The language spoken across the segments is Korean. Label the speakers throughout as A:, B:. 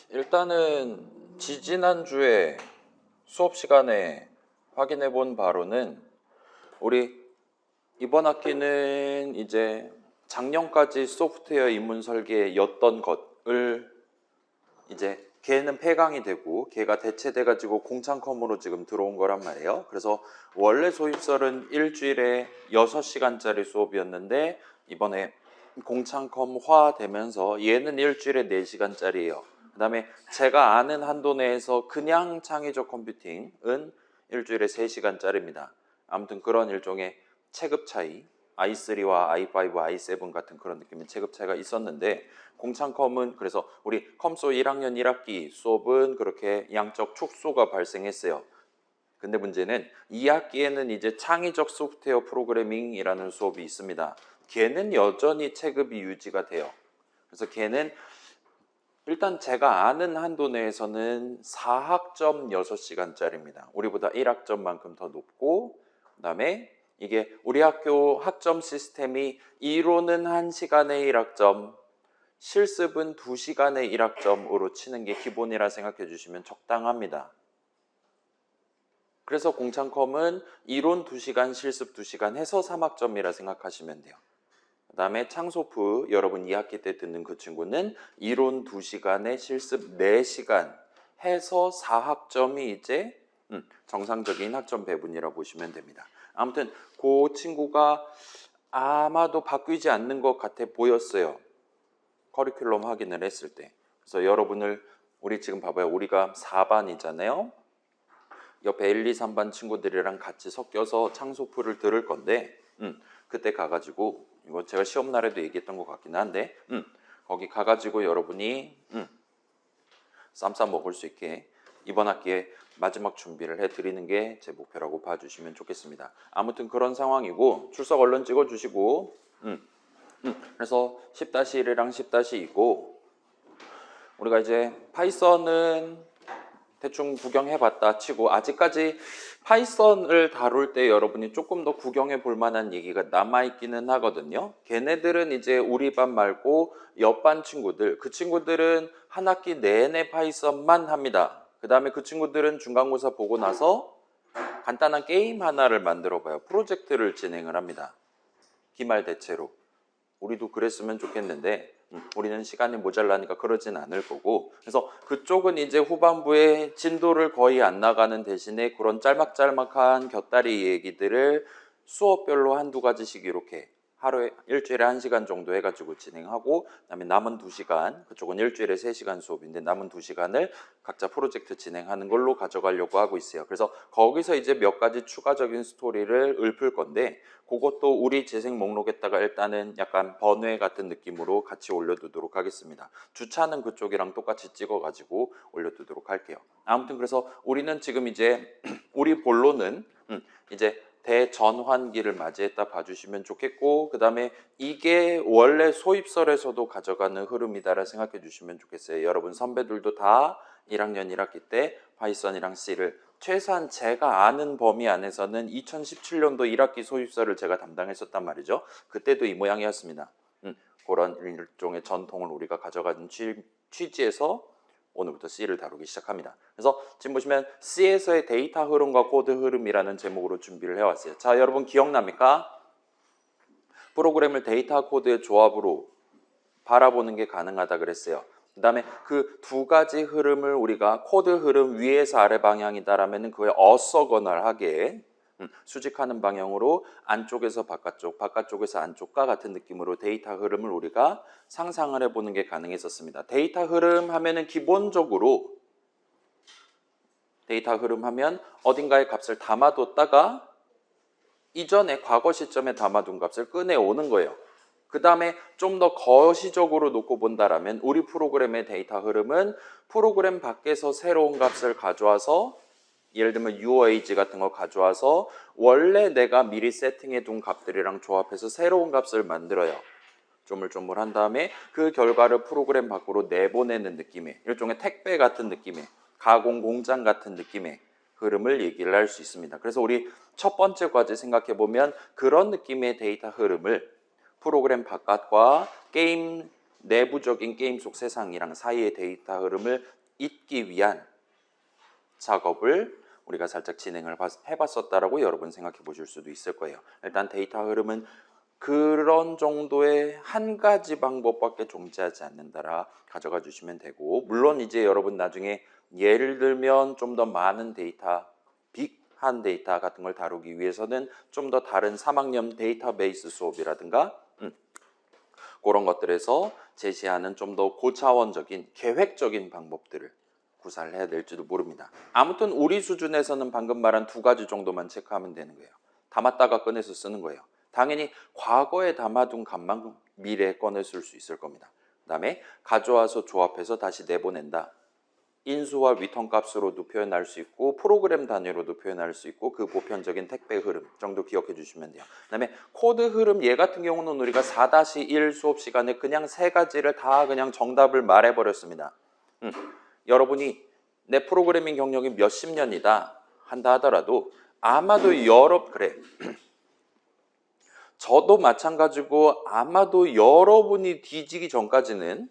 A: 일단은 지지난주에 수업 시간에 확인해 본 바로는 우리 이번 학기는 이제 작년까지 소프트웨어 입문 설계였던 것을 이제 걔는 폐강이 되고 걔가 대체돼 가지고 공창컴으로 지금 들어온 거란 말이에요. 그래서 원래 소입설은 일주일에 6시간짜리 수업이었는데 이번에 공창컴화 되면서 얘는 일주일에 4시간짜리예요. 그 다음에 제가 아는 한도 내에서 그냥 창의적 컴퓨팅은 일주일에 3시간짜리입니다. 아무튼 그런 일종의 체급 차이, i3와 i5, i7 같은 그런 느낌의 체급 차이가 있었는데 공창컴은 그래서 우리 컴소 1학년 1학기 수업은 그렇게 양적 축소가 발생했어요. 근데 문제는 2학기에는 이제 창의적 소프트웨어 프로그래밍이라는 수업이 있습니다. 걔는 여전히 체급이 유지가 돼요. 그래서 걔는 일단 제가 아는 한도 내에서는 4학점 6시간짜리입니다. 우리보다 1학점만큼 더 높고 그 다음에 이게 우리 학교 학점 시스템이 이론은 1시간에 1학점, 실습은 2시간에 1학점으로 치는 게 기본이라 생각해 주시면 적당합니다. 그래서 공창컴은 이론 2시간, 실습 2시간 해서 3학점이라 생각하시면 돼요. 그 다음에 창소프 여러분 2학기 때 듣는 그 친구는 이론 2시간에 실습 4시간 해서 4학점이 이제 정상적인 학점 배분이라고 보시면 됩니다. 아무튼 그 친구가 아마도 바뀌지 않는 것 같아 보였어요. 커리큘럼 확인을 했을 때. 그래서 여러분을 우리 지금 봐봐요. 우리가 4반이잖아요. 옆에 1, 2, 3반 친구들이랑 같이 섞여서 창소프를 들을 건데 그때 가가지고 이거 제가 시험 날에도 얘기했던 것 같긴 한데 거기 가가지고 여러분이 쌈 싸 먹을 수 있게 이번 학기에 마지막 준비를 해드리는 게 제 목표라고 봐주시면 좋겠습니다. 아무튼 그런 상황이고 출석 얼른 찍어주시고 그래서 10-1이랑 10-2고 우리가 이제 파이썬은 대충 구경해봤다 치고 아직까지 파이썬을 다룰 때 여러분이 조금 더 구경해 볼 만한 얘기가 남아있기는 하거든요. 걔네들은 이제 우리 반 말고 옆반 친구들, 그 친구들은 한 학기 내내 파이썬만 합니다. 그 다음에 그 친구들은 중간고사 보고 나서 간단한 게임 하나를 만들어 봐요. 프로젝트를 진행을 합니다. 기말 대체로. 우리도 그랬으면 좋겠는데 우리는 시간이 모자라니까 그러진 않을 거고 그래서 그쪽은 이제 후반부에 진도를 거의 안 나가는 대신에 그런 짤막짤막한 곁다리 얘기들을 수업별로 한두 가지씩 이렇게 하루에 일주일에 1시간 정도 해가지고 진행하고 그다음에 남은 2시간 그쪽은 일주일에 3시간 수업인데 남은 2시간을 각자 프로젝트 진행하는 걸로 가져가려고 하고 있어요. 그래서 거기서 이제 몇 가지 추가적인 스토리를 읊을 건데 그것도 우리 재생 목록에다가 일단은 약간 번외 같은 느낌으로 같이 올려두도록 하겠습니다. 주차는 그쪽이랑 똑같이 찍어가지고 올려두도록 할게요. 아무튼 그래서 우리는 지금 이제 우리 본론은 이제 대전환기를 맞이했다 봐주시면 좋겠고 그 다음에 이게 원래 소입설에서도 가져가는 흐름이다라 생각해 주시면 좋겠어요. 여러분 선배들도 다 1학년 1학기 때 파이썬이랑 C를 최소한 제가 아는 범위 안에서는 2017년도 1학기 소입설을 제가 담당했었단 말이죠. 그때도 이 모양이었습니다. 그런 일종의 전통을 우리가 가져가는 취지에서 오늘부터 C를 다루기 시작합니다. 그래서 지금 보시면 C에서의 데이터 흐름과 코드 흐름이라는 제목으로 준비를 해왔어요. 자, 여러분 기억납니까? 프로그램을 데이터 코드의 조합으로 바라보는 게 가능하다 그랬어요. 그 다음에 그 두 가지 흐름을 우리가 코드 흐름 위에서 아래 방향이다라면 그에 어서거널하게 수직하는 방향으로 안쪽에서 바깥쪽, 바깥쪽에서 안쪽과 같은 느낌으로 데이터 흐름을 우리가 상상을 해보는 게 가능했었습니다. 데이터 흐름 하면은 기본적으로 데이터 흐름 하면 어딘가에 값을 담아뒀다가 이전에 과거 시점에 담아둔 값을 꺼내오는 거예요. 그 다음에 좀 더 거시적으로 놓고 본다라면 우리 프로그램의 데이터 흐름은 프로그램 밖에서 새로운 값을 가져와서 예를 들면 UOAG 같은 거 가져와서 원래 내가 미리 세팅해 둔 값들이랑 조합해서 새로운 값을 만들어요. 조물조물한 다음에 그 결과를 프로그램 밖으로 내보내는 느낌의 일종의 택배 같은 느낌의 가공 공장 같은 느낌의 흐름을 얘기를 할 수 있습니다. 그래서 우리 첫 번째 과제 생각해 보면 그런 느낌의 데이터 흐름을 프로그램 바깥과 게임 내부적인 게임 속 세상이랑 사이의 데이터 흐름을 잇기 위한 작업을 우리가 살짝 진행을 해봤었다라고 여러분 생각해 보실 수도 있을 거예요. 일단 데이터 흐름은 그런 정도의 한 가지 방법밖에 존재하지 않는다라 가져가 주시면 되고, 물론 이제 여러분 나중에 예를 들면 좀 더 많은 데이터, 빅한 데이터 같은 걸 다루기 위해서는 좀 더 다른 3학년 데이터베이스 수업이라든가 그런 것들에서 제시하는 좀 더 고차원적인 계획적인 방법들을 구사를 해야 될지도 모릅니다. 아무튼 우리 수준에서는 방금 말한 두 가지 정도만 체크하면 되는 거예요. 담았다가 꺼내서 쓰는 거예요. 당연히 과거에 담아둔 값만 미래에 꺼내 쓸 수 있을 겁니다. 그 다음에 가져와서 조합해서 다시 내보낸다. 인수와 리턴 값으로도 표현할 수 있고 프로그램 단위로도 표현할 수 있고 그 보편적인 택배 흐름 정도 기억해 주시면 돼요. 그 다음에 코드 흐름, 얘 같은 경우는 우리가 4-1 수업 시간에 그냥 세 가지를 다 그냥 정답을 말해버렸습니다. 여러분이 내 프로그래밍 경력이 몇십 년이다 한다 하더라도 아마도 그래 저도 마찬가지고 아마도 여러분이 뒤지기 전까지는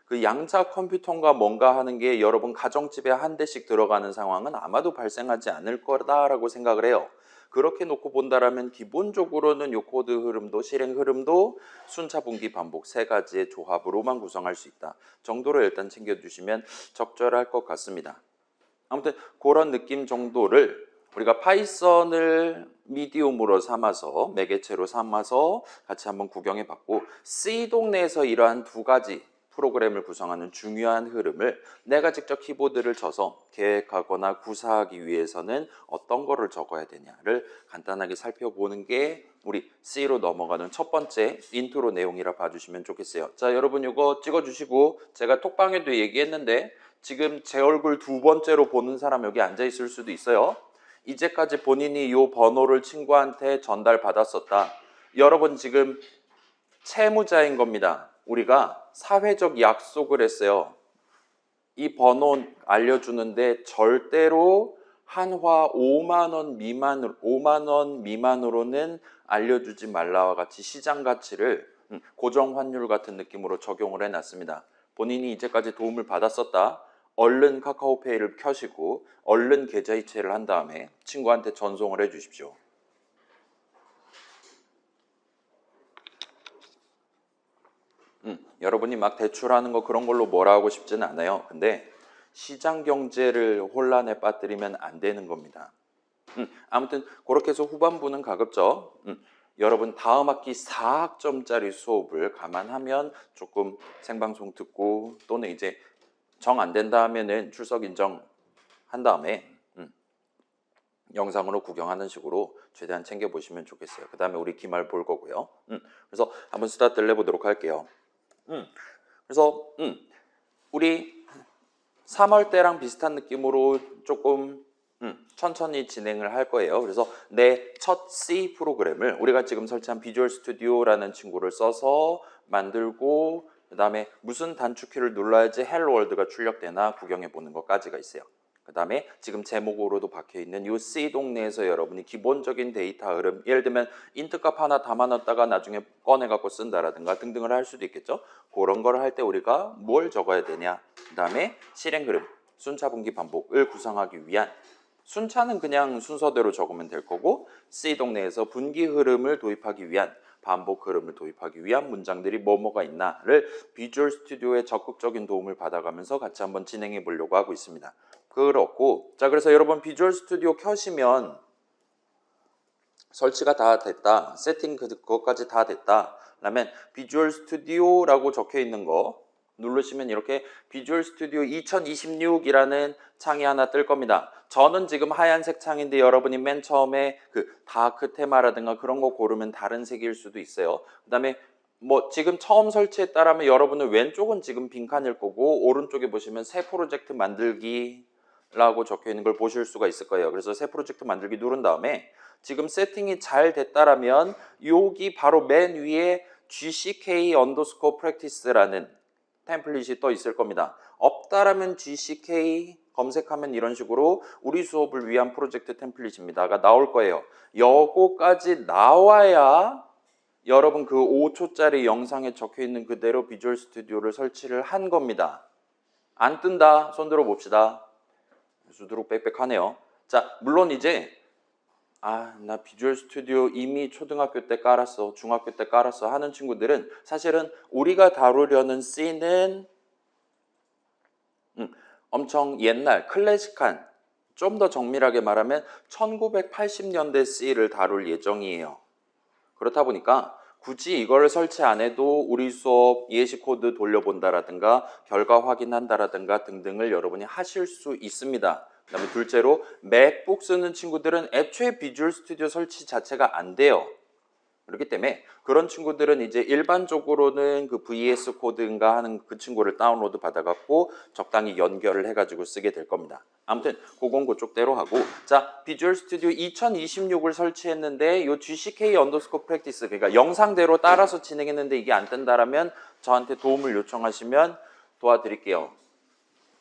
A: 그 양자 컴퓨터가 뭔가 하는 게 여러분 가정집에 한 대씩 들어가는 상황은 아마도 발생하지 않을 거다라고 생각을 해요. 그렇게 놓고 본다라면 기본적으로는 요 코드 흐름도 실행 흐름도 순차 분기 반복 세 가지의 조합으로만 구성할 수 있다 정도로 일단 챙겨주시면 적절할 것 같습니다. 아무튼 그런 느낌 정도를 우리가 파이썬을 미디움으로 삼아서 매개체로 삼아서 같이 한번 구경해 봤고, C 동네에서 이러한 두 가지 프로그램을 구성하는 중요한 흐름을 내가 직접 키보드를 쳐서 계획하거나 구사하기 위해서는 어떤 거를 적어야 되냐를 간단하게 살펴보는 게 우리 C로 넘어가는 첫 번째 인트로 내용이라 봐주시면 좋겠어요. 자, 여러분 이거 찍어주시고, 제가 톡방에도 얘기했는데 지금 제 얼굴 두 번째로 보는 사람 여기 앉아 있을 수도 있어요. 이제까지 본인이 이 번호를 친구한테 전달받았었다. 여러분 지금 채무자인 겁니다. 우리가 사회적 약속을 했어요. 이 번호 알려주는데 절대로 한화 5만 원 미만으로는 알려주지 말라와 같이 시장 가치를 고정 환율 같은 느낌으로 적용을 해놨습니다. 본인이 이제까지 도움을 받았었다. 얼른 카카오페이를 켜시고 얼른 계좌이체를 한 다음에 친구한테 전송을 해 주십시오. 여러분이 막 대출하는 거 그런 걸로 뭐라 하고 싶지는 않아요. 근데 시장 경제를 혼란에 빠뜨리면 안 되는 겁니다. 아무튼 그렇게 해서 후반부는 가급적 여러분 다음 학기 4학점짜리 수업을 감안하면 조금 생방송 듣고 또는 이제 정 안 된다 하면은 출석 인정 한 다음에 영상으로 구경하는 식으로 최대한 챙겨보시면 좋겠어요. 그 다음에 우리 기말 볼 거고요. 그래서 한번 스타트를 해보도록 할게요. 그래서 우리 3월 때랑 비슷한 느낌으로 조금 천천히 진행을 할 거예요. 그래서 내 첫 C 프로그램을 우리가 지금 설치한 비주얼 스튜디오라는 친구를 써서 만들고, 그 다음에 무슨 단축키를 눌러야지 헬로 월드가 출력되나 구경해 보는 것까지가 있어요. 그 다음에 지금 제목으로도 박혀있는 이 C 동네에서 여러분이 기본적인 데이터 흐름, 예를 들면 인트값 하나 담아놨다가 나중에 꺼내갖고 쓴다라든가 등등을 할 수도 있겠죠. 그런 걸 할 때 우리가 뭘 적어야 되냐, 그 다음에 실행 흐름, 순차 분기 반복을 구성하기 위한, 순차는 그냥 순서대로 적으면 될 거고 C 동네에서 분기 흐름을 도입하기 위한, 반복 흐름을 도입하기 위한 문장들이 뭐가 있나를 비주얼 스튜디오의 적극적인 도움을 받아가면서 같이 한번 진행해 보려고 하고 있습니다. 그렇고, 자, 그래서 여러분 비주얼 스튜디오 켜시면 설치가 다 됐다, 세팅 그것까지 다 됐다 라면 비주얼 스튜디오라고 적혀 있는 거 누르시면 이렇게 비주얼 스튜디오 2026이라는 창이 하나 뜰 겁니다. 저는 지금 하얀색 창인데 여러분이 맨 처음에 그 다크 테마라든가 그런 거 고르면 다른 색일 수도 있어요. 그 다음에 뭐 지금 처음 설치했다라면 여러분은 왼쪽은 지금 빈칸일 거고 오른쪽에 보시면 새 프로젝트 만들기 라고 적혀 있는 걸 보실 수가 있을 거예요. 그래서 새 프로젝트 만들기 누른 다음에 지금 세팅이 잘 됐다라면 여기 바로 맨 위에 GCK underscore practice라는 템플릿이 떠 있을 겁니다. 없다라면 GCK 검색하면 이런 식으로 우리 수업을 위한 프로젝트 템플릿입니다가 나올 거예요. 요거까지 나와야 여러분 그 5초짜리 영상에 적혀 있는 그대로 비주얼 스튜디오를 설치를 한 겁니다. 안 뜬다. 손 들어 봅시다. 수두룩 빽빽하네요. 자, 물론 이제 나 비주얼 스튜디오 이미 초등학교 때 깔았어, 중학교 때 깔았어 하는 친구들은 사실은 우리가 다루려는 씬은 엄청 옛날 클래식한, 좀 더 정밀하게 말하면 1980년대 씬을 다룰 예정이에요. 그렇다 보니까 굳이 이거를 설치 안 해도 우리 수업 예시 코드 돌려본다라든가 결과 확인한다라든가 등등을 여러분이 하실 수 있습니다. 그 다음에 둘째로 맥북 쓰는 친구들은 애초에 비주얼 스튜디오 설치 자체가 안 돼요. 그렇기 때문에 그런 친구들은 이제 일반적으로는 그 VS 코드인가 하는 그 친구를 다운로드 받아갖고 적당히 연결을 해가지고 쓰게 될 겁니다. 아무튼 그건 그쪽대로 하고, 자, 비주얼 스튜디오 2026을 설치했는데 요 GCK 언더스코어 프랙티스, 그러니까 영상대로 따라서 진행했는데 이게 안 뜬다라면 저한테 도움을 요청하시면 도와드릴게요.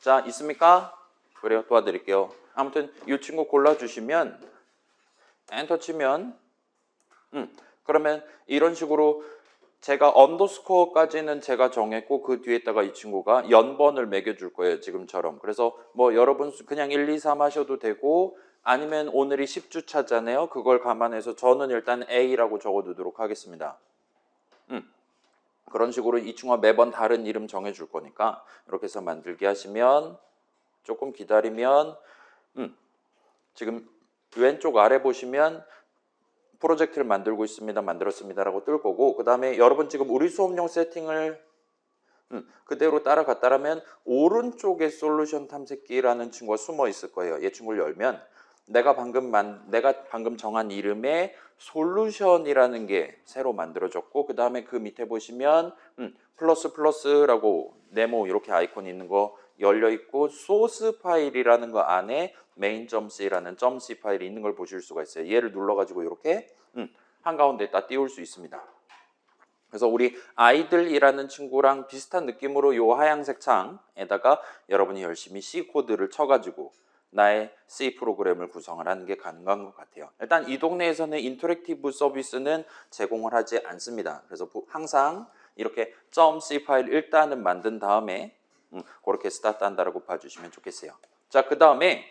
A: 자, 있습니까? 그래요, 도와드릴게요. 아무튼 이 친구 골라주시면 엔터 치면 그러면 이런 식으로 제가 언더스코어까지는 제가 정했고 그 뒤에다가 이 친구가 연번을 매겨줄 거예요. 지금처럼. 그래서 뭐 여러분 그냥 1, 2, 3 하셔도 되고, 아니면 오늘이 10주차잖아요. 그걸 감안해서 저는 일단 A라고 적어두도록 하겠습니다. 그런 식으로 이 친구가 매번 다른 이름 정해줄 거니까 이렇게 해서 만들게 하시면, 조금 기다리면 지금 왼쪽 아래 보시면 프로젝트를 만들고 있습니다. 만들었습니다라고 뜰 거고, 그 다음에 여러분 지금 우리 수업용 세팅을 그대로 따라갔다라면 오른쪽에 솔루션 탐색기라는 친구가 숨어 있을 거예요. 이 친구를 열면 내가 방금 정한 이름의 솔루션이라는 게 새로 만들어졌고, 그 다음에 그 밑에 보시면 플러스라고 네모 이렇게 아이콘이 있는 거 열려 있고, 소스 파일이라는 거 안에 main.c라는 .c 파일이 있는 걸 보실 수가 있어요. 얘를 눌러가지고 이렇게 한가운데에다 띄울 수 있습니다. 그래서 우리 아이들이라는 친구랑 비슷한 느낌으로 요 하얀색 창에다가 여러분이 열심히 C 코드를 쳐가지고 나의 C 프로그램을 구성을 하는 게 가능한 것 같아요. 일단 이 동네에서는 인터랙티브 서비스는 제공을 하지 않습니다. 그래서 항상 이렇게 .c 파일 일단은 만든 다음에 그렇게 스타트 한다라고 봐주시면 좋겠어요. 자, 그 다음에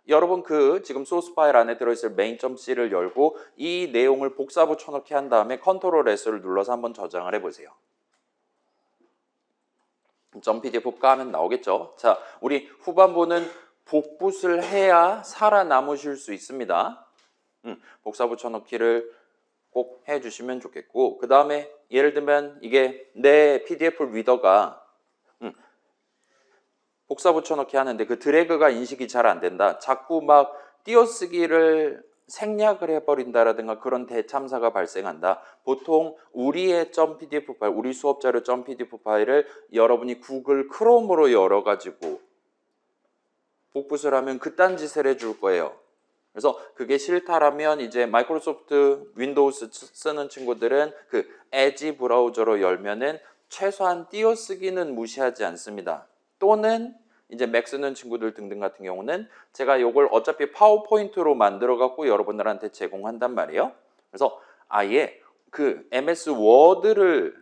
A: 여러분 그 지금 소스 파일 안에 들어있을 main.c를 열고 이 내용을 복사 붙여넣기 한 다음에 컨트롤 S를 눌러서 한번 저장을 해보세요. .pdf 까면 나오겠죠. 자, 우리 후반부는 복붙을 해야 살아남으실 수 있습니다. 복사 붙여넣기를 꼭 해주시면 좋겠고, 그 다음에 예를 들면 이게 내 PDF 리더가 복사 붙여넣기 하는데 그 드래그가 인식이 잘 안 된다. 자꾸 막 띄어쓰기를 생략을 해버린다라든가 그런 대참사가 발생한다. 보통 우리의 .pdf 파일, 우리 수업자료 .pdf 파일을 여러분이 구글 크롬으로 열어가지고 복붙을 하면 그딴 짓을 해줄 거예요. 그래서 그게 싫다라면 이제 마이크로소프트 윈도우스 쓰는 친구들은 그 에지 브라우저로 열면은 최소한 띄어쓰기는 무시하지 않습니다. 또는 이제 맥 쓰는 친구들 등등 같은 경우는 제가 이걸 어차피 파워포인트로 만들어 갖고 여러분들한테 제공한단 말이에요. 그래서 아예 그 MS 워드를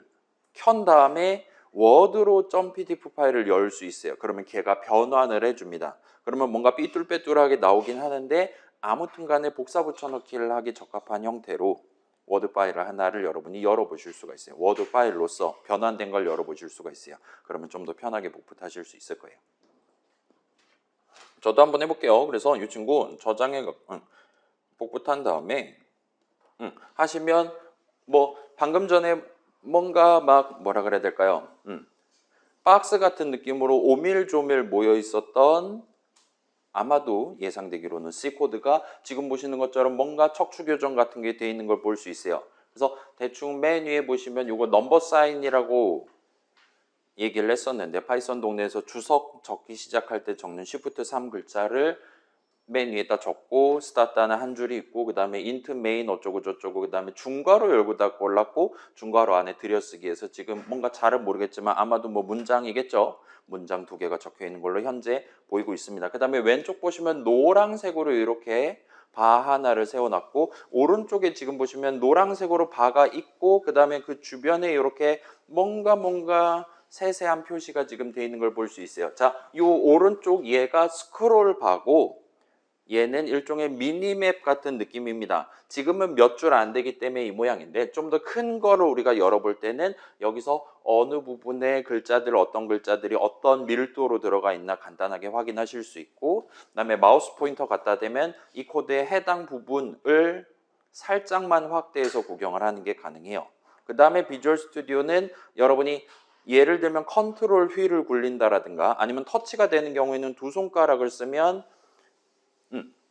A: 켠 다음에 워드로 .pdf 파일을 열 수 있어요. 그러면 걔가 변환을 해줍니다. 그러면 뭔가 삐뚤빼뚤하게 나오긴 하는데 아무튼 간에 복사 붙여넣기를 하기 적합한 형태로 워드 파일을 하나를 여러분이 열어보실 수가 있어요. 워드 파일로서 변환된 걸 열어보실 수가 있어요. 그러면 좀 더 편하게 복붙하실 수 있을 거예요. 저도 한번 해볼게요. 그래서 이 친구 저장해 복붙한 다음에 하시면 뭐 방금 전에 뭔가 막 뭐라 그래야 될까요? 박스 같은 느낌으로 오밀조밀 모여 있었던, 아마도 예상되기로는 C 코드가 지금 보시는 것처럼 뭔가 척추 교정 같은 게 되어 있는 걸 볼 수 있어요. 그래서 대충 맨 위에 보시면 이거 넘버 사인이라고 얘기를 했었는데, 파이썬 동네에서 주석 적기 시작할 때 적는 Shift 3 글자를 맨 위에다 적고 스타트하는 한 줄이 있고, 그 다음에 int main 어쩌고 저쩌고, 그 다음에 중괄호 열고 닫고 올랐고 중괄호 안에 들여쓰기해서 지금 뭔가 잘은 모르겠지만 아마도 뭐 문장이겠죠. 문장 2개가 적혀 있는 걸로 현재 보이고 있습니다. 그 다음에 왼쪽 보시면 노란색으로 이렇게 바 하나를 세워놨고 오른쪽에 지금 보시면 노란색으로 바가 있고 그 다음에 그 주변에 이렇게 뭔가 세세한 표시가 지금 돼 있는 걸 볼 수 있어요. 자, 이 오른쪽 얘가 스크롤 바고 얘는 일종의 미니맵 같은 느낌입니다. 지금은 몇 줄 안 되기 때문에 이 모양인데 좀 더 큰 거를 우리가 열어볼 때는 여기서 어느 부분에 글자들 어떤 글자들이 어떤 밀도로 들어가 있나 간단하게 확인하실 수 있고 그 다음에 마우스 포인터 갖다 대면 이 코드의 해당 부분을 살짝만 확대해서 구경을 하는 게 가능해요. 그 다음에 비주얼 스튜디오는 여러분이 예를 들면 컨트롤 휠을 굴린다라든가 아니면 터치가 되는 경우에는 두 손가락을 쓰면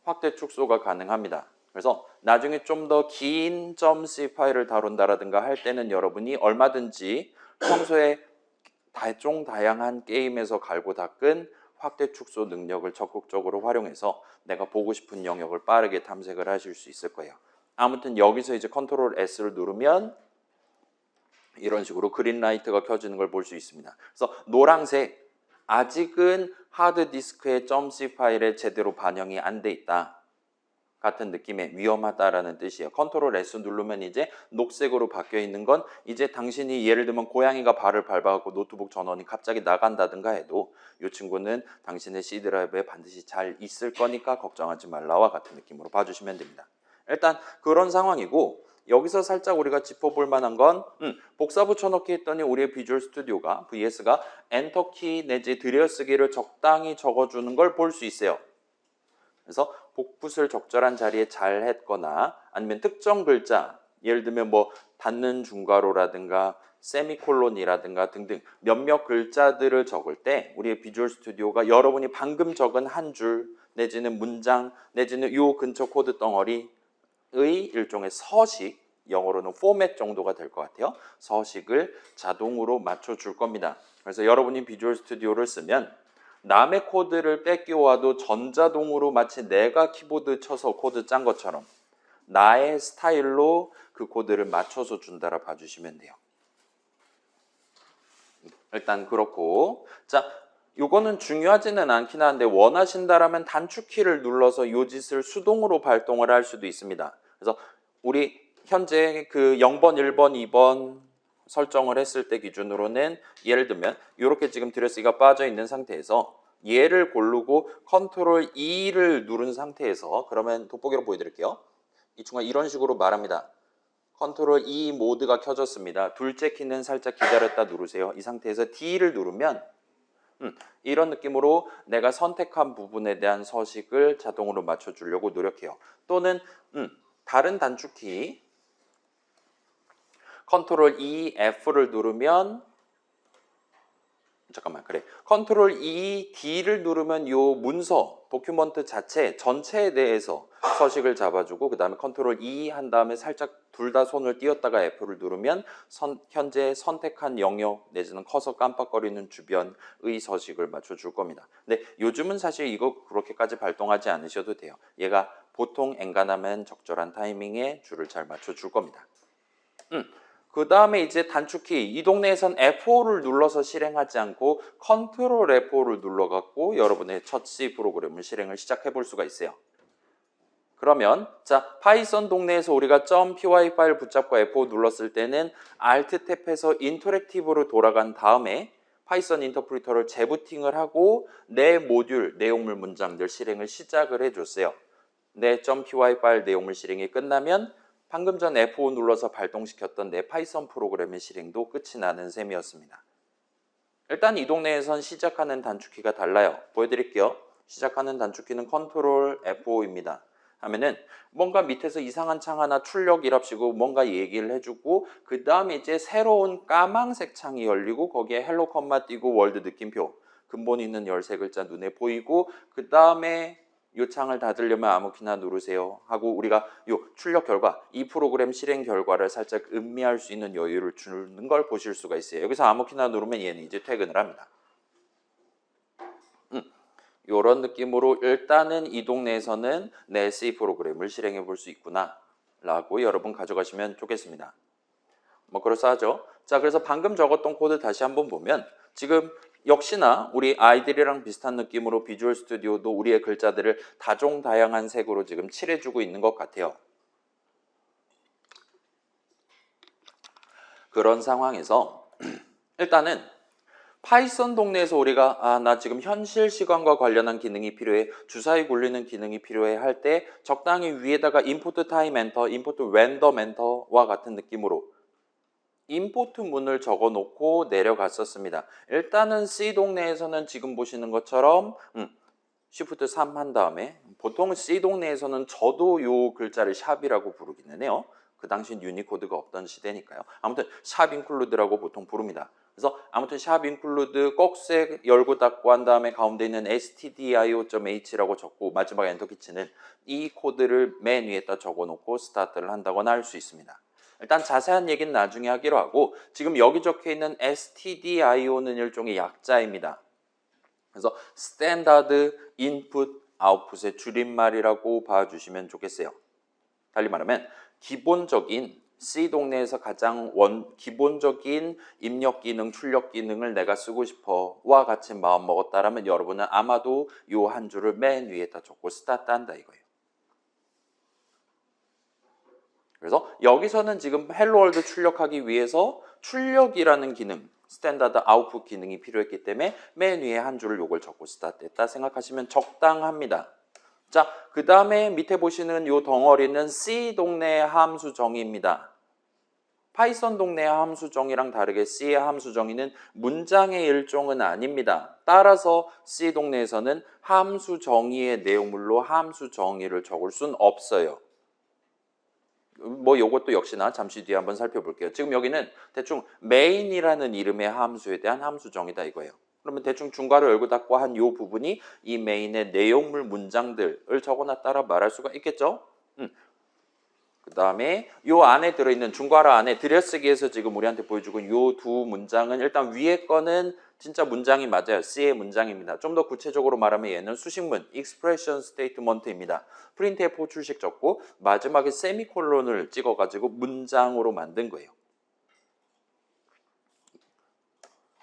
A: 확대 축소가 가능합니다. 그래서 나중에 좀 더 긴 .c 파일을 다룬다라든가 할 때는 여러분이 얼마든지 평소에 다양한 게임에서 갈고 닦은 확대 축소 능력을 적극적으로 활용해서 내가 보고 싶은 영역을 빠르게 탐색을 하실 수 있을 거예요. 아무튼 여기서 이제 컨트롤 S를 누르면 이런 식으로 그린 라이트가 켜지는 걸 볼 수 있습니다. 그래서 노란색 아직은 하드디스크의 .c 파일에 제대로 반영이 안 돼 있다 같은 느낌의 위험하다라는 뜻이에요. 컨트롤 S 누르면 이제 녹색으로 바뀌어 있는 건 이제 당신이 예를 들면 고양이가 발을 밟아갖고 노트북 전원이 갑자기 나간다든가 해도 이 친구는 당신의 C 드라이브에 반드시 잘 있을 거니까 걱정하지 말라와 같은 느낌으로 봐주시면 됩니다. 일단 그런 상황이고 여기서 살짝 우리가 짚어볼 만한 건 복사 붙여넣기 했더니 우리의 비주얼 스튜디오가 VS가 엔터키 내지 들여쓰기를 적당히 적어주는 걸 볼 수 있어요. 그래서 복붙을 적절한 자리에 잘 했거나 아니면 특정 글자 예를 들면 뭐 닫는 중괄호라든가 세미콜론이라든가 등등 몇몇 글자들을 적을 때 우리의 비주얼 스튜디오가 여러분이 방금 적은 한 줄 내지는 문장 내지는 요 근처 코드 덩어리 의 일종의 서식, 영어로는 포맷 정도가 될 것 같아요. 서식을 자동으로 맞춰줄 겁니다. 그래서 여러분이 비주얼 스튜디오를 쓰면 남의 코드를 뺏겨와도 전자동으로 마치 내가 키보드 쳐서 코드 짠 것처럼 나의 스타일로 그 코드를 맞춰서 준다라 봐주시면 돼요. 일단 그렇고 자, 요거는 중요하지는 않긴 한데 원하신다라면 단축키를 눌러서 요 짓을 수동으로 발동을 할 수도 있습니다. 그래서 우리 현재 그 0번, 1번, 2번 설정을 했을 때 기준으로는 예를 들면 이렇게 지금 들여쓰기가 빠져 있는 상태에서 얘를 고르고 컨트롤 E를 누른 상태에서 그러면 돋보기로 보여드릴게요. 이 친구가 이런 식으로 말합니다. 컨트롤 E 모드가 켜졌습니다. 둘째 키는 살짝 기다렸다 누르세요. 이 상태에서 D를 누르면 이런 느낌으로 내가 선택한 부분에 대한 서식을 자동으로 맞춰주려고 노력해요. 또는 다른 단축키 컨트롤 E, F를 누르면 잠깐만 그래 컨트롤 E, D를 누르면 요 문서 도큐먼트 자체 전체에 대해서 서식을 잡아주고 그 다음에 컨트롤 E 한 다음에 살짝 둘 다 손을 띄었다가 F를 누르면 현재 선택한 영역 내지는 커서 깜빡거리는 주변의 서식을 맞춰줄 겁니다. 근데 요즘은 사실 이거 그렇게까지 발동하지 않으셔도 돼요. 얘가 보통 엔간하면 적절한 타이밍에 줄을 잘 맞춰줄 겁니다. 그 다음에 이제 단축키 이 동네에선 F5를 눌러서 실행하지 않고 컨트롤 F5를 눌러갖고 여러분의 첫 C 프로그램을 실행을 시작해 볼 수가 있어요. 그러면 자 파이썬 동네에서 우리가 .py 파일 붙잡고 F5 눌렀을 때는 Alt 탭에서 인터랙티브로 돌아간 다음에 파이썬 인터프리터를 재부팅을 하고 내 모듈 내용물 문장들 실행을 시작을 해줬어요. 내 .py 파일 내용물 실행이 끝나면 방금 전 F5 눌러서 발동시켰던 내 파이썬 프로그램의 실행도 끝이 나는 셈이었습니다. 일단 이 동네에선 시작하는 단축키가 달라요. 보여드릴게요. 시작하는 단축키는 컨트롤 F5입니다. 하면은 뭔가 밑에서 이상한 창 하나 출력이랍시고 뭔가 얘기를 해주고 그 다음에 이제 새로운 까망색 창이 열리고 거기에 헬로 컴마 띄고 월드 느낌표 근본 있는 13글자 눈에 보이고 그 다음에 이 창을 닫으려면 아무 키나 누르세요 하고 우리가 이 출력 결과 이 프로그램 실행 결과를 살짝 음미할 수 있는 여유를 주는 걸 보실 수가 있어요. 여기서 아무 키나 누르면 얘는 이제 퇴근을 합니다. 이런 느낌으로 일단은 이 동네에서는 내 C 프로그램을 실행해 볼 수 있구나 라고 여러분 가져가시면 좋겠습니다. 뭐 그럴싸하죠. 자, 그래서 방금 적었던 코드 다시 한번 보면 지금 역시나 우리 아이들이랑 비슷한 느낌으로 비주얼 스튜디오도 우리의 글자들을 다종다양한 색으로 지금 칠해주고 있는 것 같아요. 그런 상황에서 일단은 파이썬 동네에서 우리가 나 지금 현실 시간과 관련한 기능이 필요해, 주사위 굴리는 기능이 필요해 할 때 적당히 위에다가 인포트 타임 엔터, 인포트 랜덤 엔터와 같은 느낌으로 임포트 문을 적어 놓고 내려갔었습니다. 일단은 C 동네에서는 지금 보시는 것처럼 Shift 3 한 다음에 보통 C 동네에서는 저도 요 글자를 샵이라고 부르기는 해요. 그 당시엔 유니코드가 없던 시대니까요. 아무튼 샵 인클루드라고 보통 부릅니다. 그래서 아무튼 샵 인클루드 꼭색 열고 닫고 한 다음에 가운데 있는 stdio.h라고 적고 마지막 엔터키 치는 이 코드를 맨 위에다 적어 놓고 스타트를 한다거나 할 수 있습니다. 일단 자세한 얘기는 나중에 하기로 하고 지금 여기 적혀 있는 stdio는 일종의 약자입니다. 그래서 스탠다드 인풋 아웃풋의 줄임말이라고 봐주시면 좋겠어요. 달리 말하면 기본적인 C 동네에서 가장 기본적인 입력 기능, 출력 기능을 내가 쓰고 싶어와 같이 마음 먹었다라면 여러분은 아마도 요 한 줄을 맨 위에다 적고 스타트 한다 이거예요. 그래서 여기서는 지금 헬로 월드 출력하기 위해서 출력이라는 기능, 스탠다드 아웃풋 기능이 필요했기 때문에 맨 위에 한 줄을 요걸 적고 스타트했다 생각하시면 적당합니다. 자, 그 다음에 밑에 보시는 요 덩어리는 C 동네 함수 정의입니다. 파이썬 동네 함수 정의랑 다르게 C의 함수 정의는 문장의 일종은 아닙니다. 따라서 C 동네에서는 함수 정의의 내용물로 함수 정의를 적을 순 없어요. 뭐 요것도 역시나 잠시 뒤에 한번 살펴볼게요. 지금 여기는 대충 main이라는 이름의 함수에 대한 함수 정의다 이거예요. 그러면 대충 중괄호 열고 닫고 한 요 부분이 이 main의 내용물 문장들을 적어놨다라 말할 수가 있겠죠. 그 다음에 요 안에 들어있는 중괄호 안에 들여쓰기에서 지금 우리한테 보여주고 요 두 문장은 일단 위에 거는 진짜 문장이 맞아요. C의 문장입니다. 좀 더 구체적으로 말하면 얘는 수식문, expression statement입니다. 프린트F 호출식 적고 마지막에 세미콜론을 찍어가지고 문장으로 만든 거예요.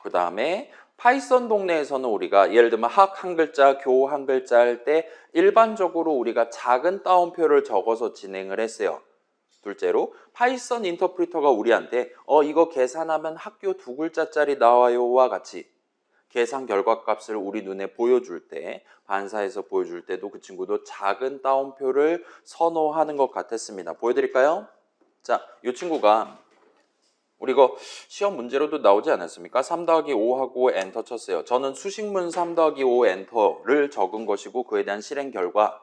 A: 그 다음에 파이썬 동네에서는 우리가 예를 들면 학 한 글자, 교 한 글자 할 때 일반적으로 우리가 작은 따옴표를 적어서 진행을 했어요. 둘째로 파이썬 인터프리터가 우리한테 이거 계산하면 학교 두 글자짜리 나와요와 같이 계산 결과값을 우리 눈에 보여줄 때 반사해서 보여줄 때도 그 친구도 작은 따옴표를 선호하는 것 같았습니다. 보여드릴까요? 자, 이 친구가 우리 이거 시험 문제로도 나오지 않았습니까? 3 더하기 5하고 엔터 쳤어요. 저는 수식문 3 더하기 5 엔터를 적은 것이고 그에 대한 실행 결과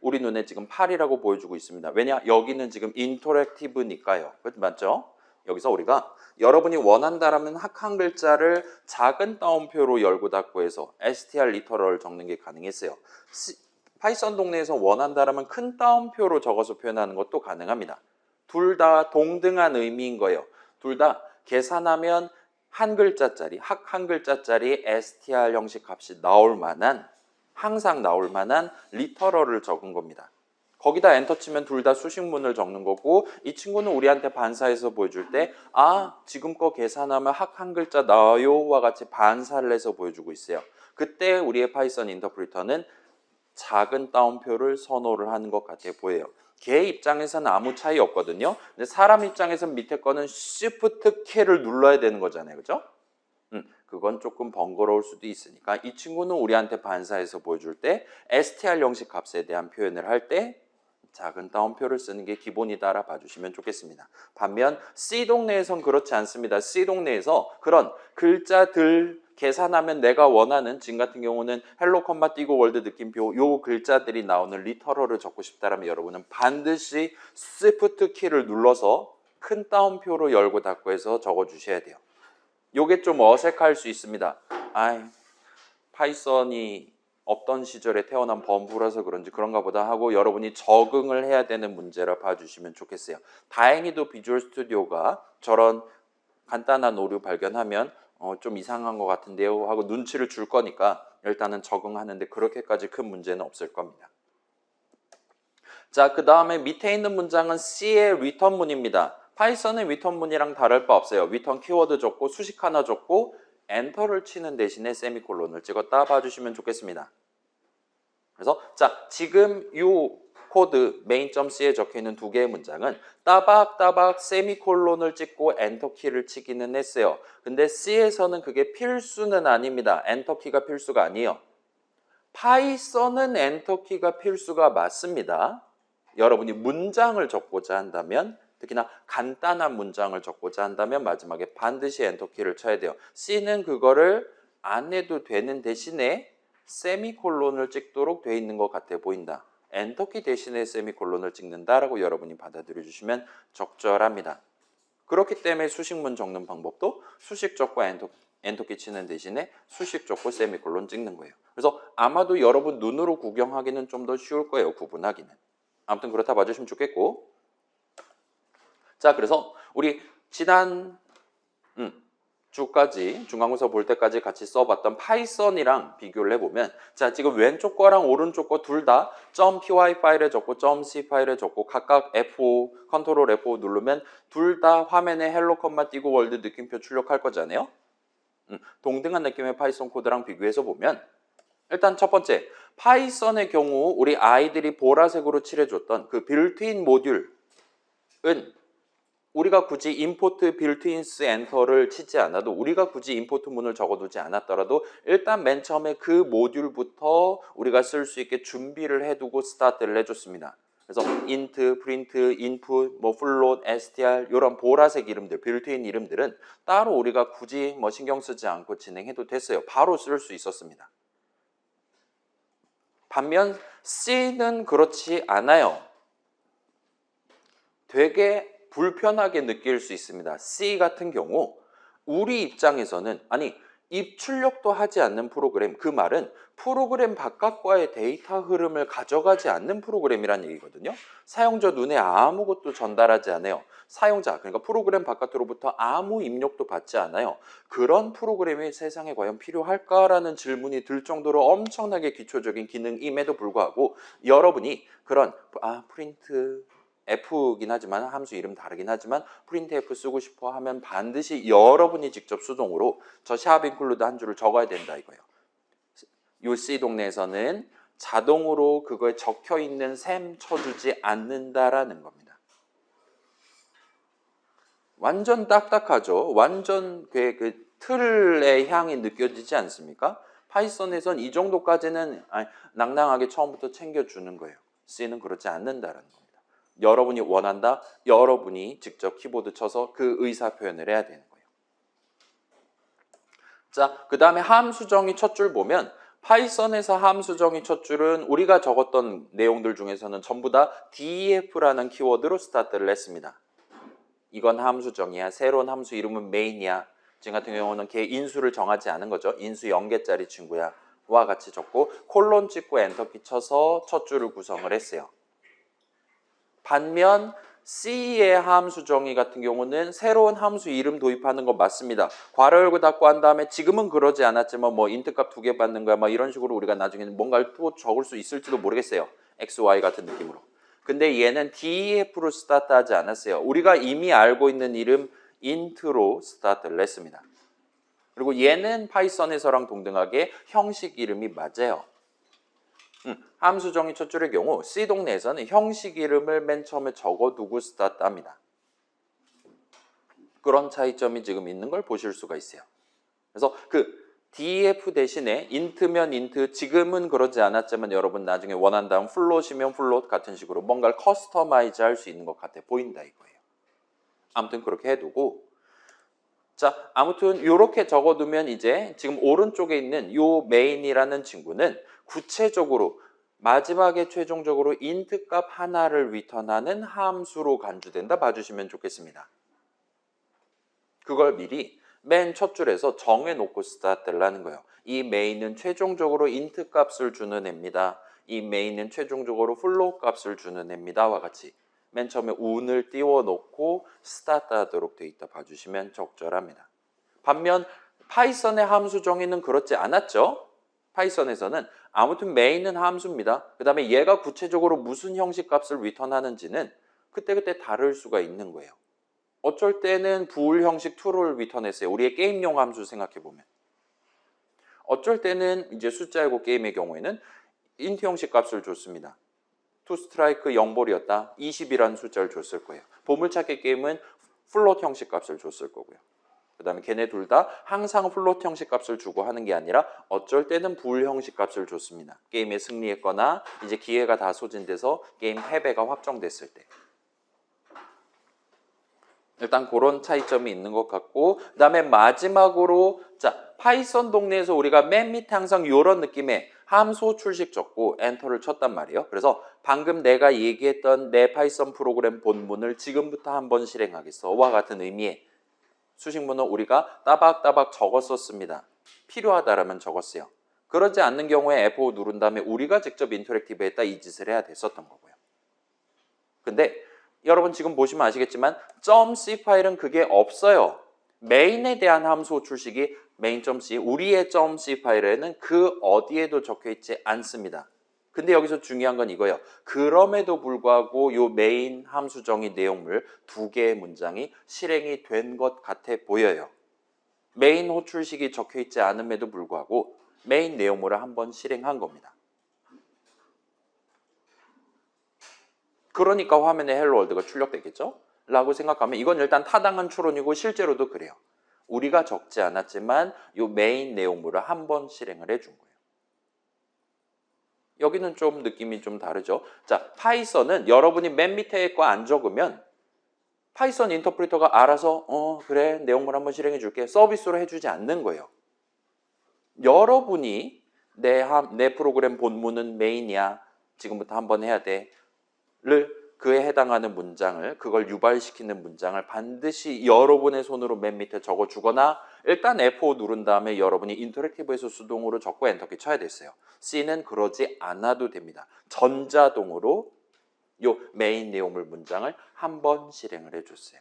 A: 우리 눈에 지금 8이라고 보여주고 있습니다. 왜냐? 여기는 지금 인터랙티브니까요. 맞죠? 여기서 우리가 여러분이 원한다라면 학 한 글자를 작은 따옴표로 열고 닫고 해서 str 리터럴 적는 게 가능했어요. 파이썬 동네에서 원한다라면 큰 따옴표로 적어서 표현하는 것도 가능합니다. 둘 다 동등한 의미인 거예요. 둘 다 계산하면 한 글자짜리, 학 한 글자짜리 str 형식 값이 나올 만한 항상 나올 만한 리터럴을 적은 겁니다. 거기다 엔터 치면 둘 다 수식문을 적는 거고 이 친구는 우리한테 반사해서 보여줄 때 지금 거 계산하면 학 한 글자 나와요와 같이 반사를 해서 보여주고 있어요. 그때 우리의 파이썬 인터프리터는 작은 따옴표를 선호를 하는 것 같아 보여요. 걔 입장에서는 아무 차이 없거든요. 근데 사람 입장에서는 밑에 거는 Shift 키를 눌러야 되는 거잖아요. 그죠? 그건 조금 번거로울 수도 있으니까 이 친구는 우리한테 반사해서 보여줄 때 str 형식 값에 대한 표현을 할 때 작은 따옴표를 쓰는 게 기본이다라 봐주시면 좋겠습니다. 반면 C 동네에선 그렇지 않습니다. C 동네에서 그런 글자들 계산하면 내가 원하는 지금 같은 경우는 헬로 컴마 띄고 월드 느낌표 요 글자들이 나오는 리터럴을 적고 싶다면 여러분은 반드시 Shift 키를 눌러서 큰 따옴표로 열고 닫고 해서 적어 주셔야 돼요. 요게 좀 어색할 수 있습니다. 파이썬이 없던 시절에 태어난 범부라서 그런지 그런가 보다 하고 여러분이 적응을 해야 되는 문제라 봐주시면 좋겠어요. 다행히도 비주얼 스튜디오가 저런 간단한 오류 발견하면 좀 이상한 것 같은데요 하고 눈치를 줄 거니까 일단은 적응하는데 그렇게까지 큰 문제는 없을 겁니다. 자, 그 다음에 밑에 있는 문장은 C의 리턴문입니다. 파이썬은 리턴문이랑 다를 바 없어요. 리턴 키워드 줬고 수식 하나 줬고 엔터를 치는 대신에 세미콜론을 찍었다 봐주시면 좋겠습니다. 그래서 자, 지금 이 코드 main.c에 적혀있는 두 개의 문장은 따박따박 세미콜론을 찍고 엔터키를 치기는 했어요. 근데 C에서는 그게 필수는 아닙니다. 엔터키가 필수가 아니에요. 파이썬은 엔터키가 필수가 맞습니다. 여러분이 문장을 적고자 한다면, 특히나 간단한 문장을 적고자 한다면 마지막에 반드시 엔터키를 쳐야 돼요. C는 그거를 안 해도 되는 대신에 세미콜론을 찍도록 돼 있는 것 같아 보인다. 엔터키 대신에 세미콜론을 찍는다라고 여러분이 받아들여 주시면 적절합니다. 그렇기 때문에 수식문 적는 방법도 수식 적고 엔터키 치는 대신에 수식 적고 세미콜론 찍는 거예요. 그래서 아마도 여러분 눈으로 구경하기는 좀 더 쉬울 거예요. 구분하기는. 아무튼 그렇다 봐주시면 좋겠고. 자, 그래서 우리 지난 주까지 중간고사 볼 때까지 같이 써봤던 파이썬이랑 비교를 해보면, 자, 지금 왼쪽 거랑 오른쪽 거 둘 다 .py 파일에 적고 .c 파일에 적고 각각 F5, 컨트롤 F5 누르면 둘 다 화면에 헬로 컴마 띄고 월드 느낌표 출력할 거잖아요. 동등한 느낌의 파이썬 코드랑 비교해서 보면, 일단 첫 번째, 파이썬의 경우 우리 아이들이 보라색으로 칠해줬던 그 빌트인 모듈은 우리가 굳이 import built-ins enter를 치지 않아도, 우리가 굳이 import 문을 적어두지 않았더라도 일단 맨 처음에 그 모듈부터 우리가 쓸 수 있게 준비를 해두고 스타트를 해줬습니다. 그래서 int, print, input, 뭐 float, str 이런 보라색 이름들, 빌트인 이름들은 따로 우리가 굳이 뭐 신경 쓰지 않고 진행해도 됐어요. 바로 쓸 수 있었습니다. 반면 C는 그렇지 않아요. 되게 불편하게 느낄 수 있습니다. C 같은 경우 우리 입장에서는, 아니 입출력도 하지 않는 프로그램, 그 말은 프로그램 바깥과의 데이터 흐름을 가져가지 않는 프로그램이란 얘기거든요. 사용자 눈에 아무것도 전달하지 않아요. 사용자, 그러니까 프로그램 바깥으로부터 아무 입력도 받지 않아요. 그런 프로그램이 세상에 과연 필요할까라는 질문이 들 정도로 엄청나게 기초적인 기능임에도 불구하고 여러분이 그런 프린트 F긴 하지만 함수 이름 다르긴 하지만 printf 쓰고 싶어 하면 반드시 여러분이 직접 수동으로 저 샵 인클루드 한 줄을 적어야 된다 이거예요. 요 C 동네에서는 자동으로 그거에 적혀 있는 셈 쳐주지 않는다라는 겁니다. 완전 딱딱하죠. 완전 그 틀의 향이 느껴지지 않습니까? 파이썬에선 이 정도까지는 낭낭하게 처음부터 챙겨주는 거예요. C는 그렇지 않는다라는 겁니다. 여러분이 원한다, 여러분이 직접 키보드 쳐서 그 의사 표현을 해야 되는 거예요. 자, 그 다음에 함수 정의 첫 줄 보면, 파이썬에서 함수 정의 첫 줄은 우리가 적었던 내용들 중에서는 전부 다 def라는 키워드로 스타트를 했습니다. 이건 함수 정의야. 새로운 함수 이름은 main이야. 지금 같은 경우는 걔 인수를 정하지 않은 거죠. 인수 0개짜리 친구야. 와 같이 적고 콜론 찍고 엔터키 쳐서 첫 줄을 구성을 했어요. 반면 C의 함수 정의 같은 경우는 새로운 함수 이름 도입하는 거 맞습니다. 괄호 열고 닫고 한 다음에 지금은 그러지 않았지만 뭐 인트 값 2개 받는 거야. 뭐 이런 식으로 우리가 나중에는 뭔가를 또 적을 수 있을지도 모르겠어요. X, Y 같은 느낌으로. 근데 얘는 DEF로 스타트하지 않았어요. 우리가 이미 알고 있는 이름 int로 스타트를 했습니다. 그리고 얘는 파이썬에서랑 동등하게 형식 이름이 맞아요. 함수 정의 첫 줄의 경우 C 동네에서는 형식 이름을 맨 처음에 적어두고 스타트합니다. 그런 차이점이 지금 있는 걸 보실 수가 있어요. 그래서 그 def 대신에 int면 int, 지금은 그러지 않았지만 여러분 나중에 원한다면 float이면 float 같은 식으로 뭔가를 커스터마이즈 할 수 있는 것 같아 보인다 이거예요. 아무튼 그렇게 해두고, 자, 아무튼 이렇게 적어두면 이제 지금 오른쪽에 있는 요 main이라는 친구는 구체적으로 마지막에 최종적으로 int 값 하나를 리턴하는 함수로 간주된다 봐주시면 좋겠습니다. 그걸 미리 맨 첫 줄에서 정해놓고 스타트를 하는 거예요. 이 main은 최종적으로 int 값을 주는 애입니다. 이 main은 최종적으로 float 값을 주는 애입니다와 같이 맨 처음에 운을 띄워놓고 스타트하도록 돼 있다 봐주시면 적절합니다. 반면 파이썬의 함수 정의는 그렇지 않았죠. 파이썬에서는 아무튼 main은 함수입니다. 그 다음에 얘가 구체적으로 무슨 형식 값을 리턴하는지는 그때그때 다를 수가 있는 거예요. 어쩔 때는 부울 형식 true를 리턴했어요. 우리의 게임용 함수 생각해보면. 어쩔 때는 이제 숫자이고 게임의 경우에는 인트 형식 값을 줬습니다. 투 스트라이크 0볼이었다. 20이라는 숫자를 줬을 거예요. 보물찾기 게임은 플롯 형식 값을 줬을 거고요. 그 다음에 걔네 둘 다 항상 플롯 형식 값을 주고 하는 게 아니라 어쩔 때는 불 형식 값을 줬습니다. 게임에 승리했거나 이제 기회가 다 소진돼서 게임 패배가 확정됐을 때. 일단 그런 차이점이 있는 것 같고, 그 다음에 마지막으로 자 파이썬 동네에서 우리가 맨 밑에 항상 이런 느낌의 함수 출식 적고 엔터를 쳤단 말이에요. 그래서 방금 내가 얘기했던 내 파이썬 프로그램 본문을 지금부터 한번 실행하겠어와 같은 의미의 수식문을 우리가 따박따박 적었었습니다. 필요하다라면 적었어요. 그러지 않는 경우에 F5 누른 다음에 우리가 직접 인터랙티브했다 이 짓을 해야 됐었던 거고요. 근데 여러분 지금 보시면 아시겠지만 .c 파일은 그게 없어요. 메인에 대한 함수 출식이 main.c, 우리의 .c 파일에는 그 어디에도 적혀있지 않습니다. 근데 여기서 중요한 건 이거예요. 그럼에도 불구하고 요 메인 함수 정의 내용물 두 개의 문장이 실행이 된 것 같아 보여요. 메인 호출식이 적혀있지 않음에도 불구하고 메인 내용물을 한번 실행한 겁니다. 그러니까 화면에 헬로 월드가 출력되겠죠? 라고 생각하면 이건 일단 타당한 추론이고 실제로도 그래요. 우리가 적지 않았지만 이 메인 내용물을 한번 실행을 해준 거예요. 여기는 좀 느낌이 좀 다르죠? 자, 파이썬은 여러분이 맨 밑에 거 안 적으면 파이썬 인터프리터가 알아서 그래 내용물 한번 실행해 줄게 서비스로 해주지 않는 거예요. 여러분이 내 프로그램 본문은 메인이야. 지금부터 한번 해야 돼. 를 그에 해당하는 문장을 그걸 유발시키는 문장을 반드시 여러분의 손으로 맨 밑에 적어주거나 일단 F5 누른 다음에 여러분이 인터랙티브에서 수동으로 적고 엔터키 쳐야 됐어요. C는 그러지 않아도 됩니다. 전자동으로 요 메인 내용물 문장을 한번 실행을 해줬어요.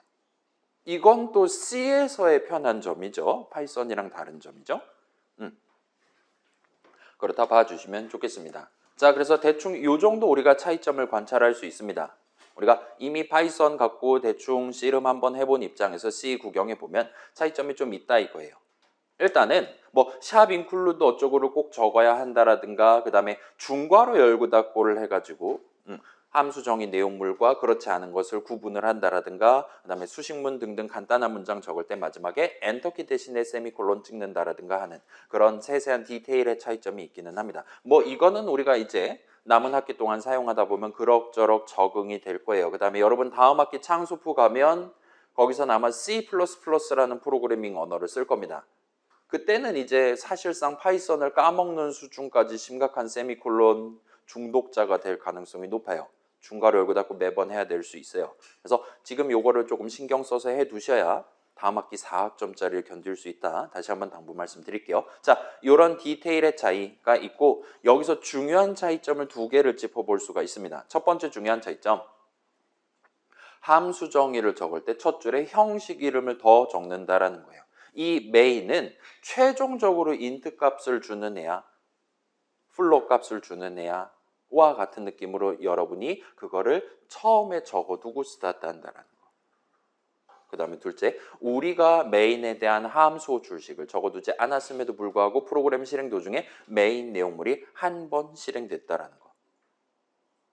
A: 이건 또 C에서의 편한 점이죠. 파이썬이랑 다른 점이죠. 그렇다 봐주시면 좋겠습니다. 자, 그래서 대충 요 정도 우리가 차이점을 관찰할 수 있습니다. 우리가 이미 파이썬 갖고 대충 씨름 한번 해본 입장에서 C 구경해 보면 차이점이 좀 있다 이거예요. 일단은 뭐 샵 인클루드 어쩌고를 꼭 적어야 한다라든가 그 다음에 중괄호 열고 닫고를 해가지고 함수 정의 내용물과 그렇지 않은 것을 구분을 한다라든가 그 다음에 수식문 등등 간단한 문장 적을 때 마지막에 엔터키 대신에 세미콜론 찍는다라든가 하는 그런 세세한 디테일의 차이점이 있기는 합니다. 뭐 이거는 우리가 이제 남은 학기 동안 사용하다 보면 그럭저럭 적응이 될 거예요. 그 다음에 여러분 다음 학기 창수프 가면 거기서는 아마 C++라는 프로그래밍 언어를 쓸 겁니다. 그때는 이제 사실상 파이썬을 까먹는 수준까지 심각한 세미콜론 중독자가 될 가능성이 높아요. 중괄호 열고 닫고 매번 해야 될 수 있어요. 그래서 지금 요거를 조금 신경 써서 해 두셔야 다음 학기 4학점짜리를 견딜 수 있다. 다시 한번 당부 말씀드릴게요. 자, 이런 디테일의 차이가 있고 여기서 중요한 차이점을 두 개를 짚어볼 수가 있습니다. 첫 번째 중요한 차이점. 함수 정의를 적을 때 첫 줄에 형식 이름을 더 적는다라는 거예요. 이 메인은 최종적으로 인트 값을 주는 애야, 플롯 값을 주는 애야 와 같은 느낌으로 여러분이 그거를 처음에 적어두고 스타트한다라는 거. 그 다음에 둘째, 우리가 메인에 대한 함수 출식을 적어두지 않았음에도 불구하고 프로그램 실행 도중에 메인 내용물이 한 번 실행됐다라는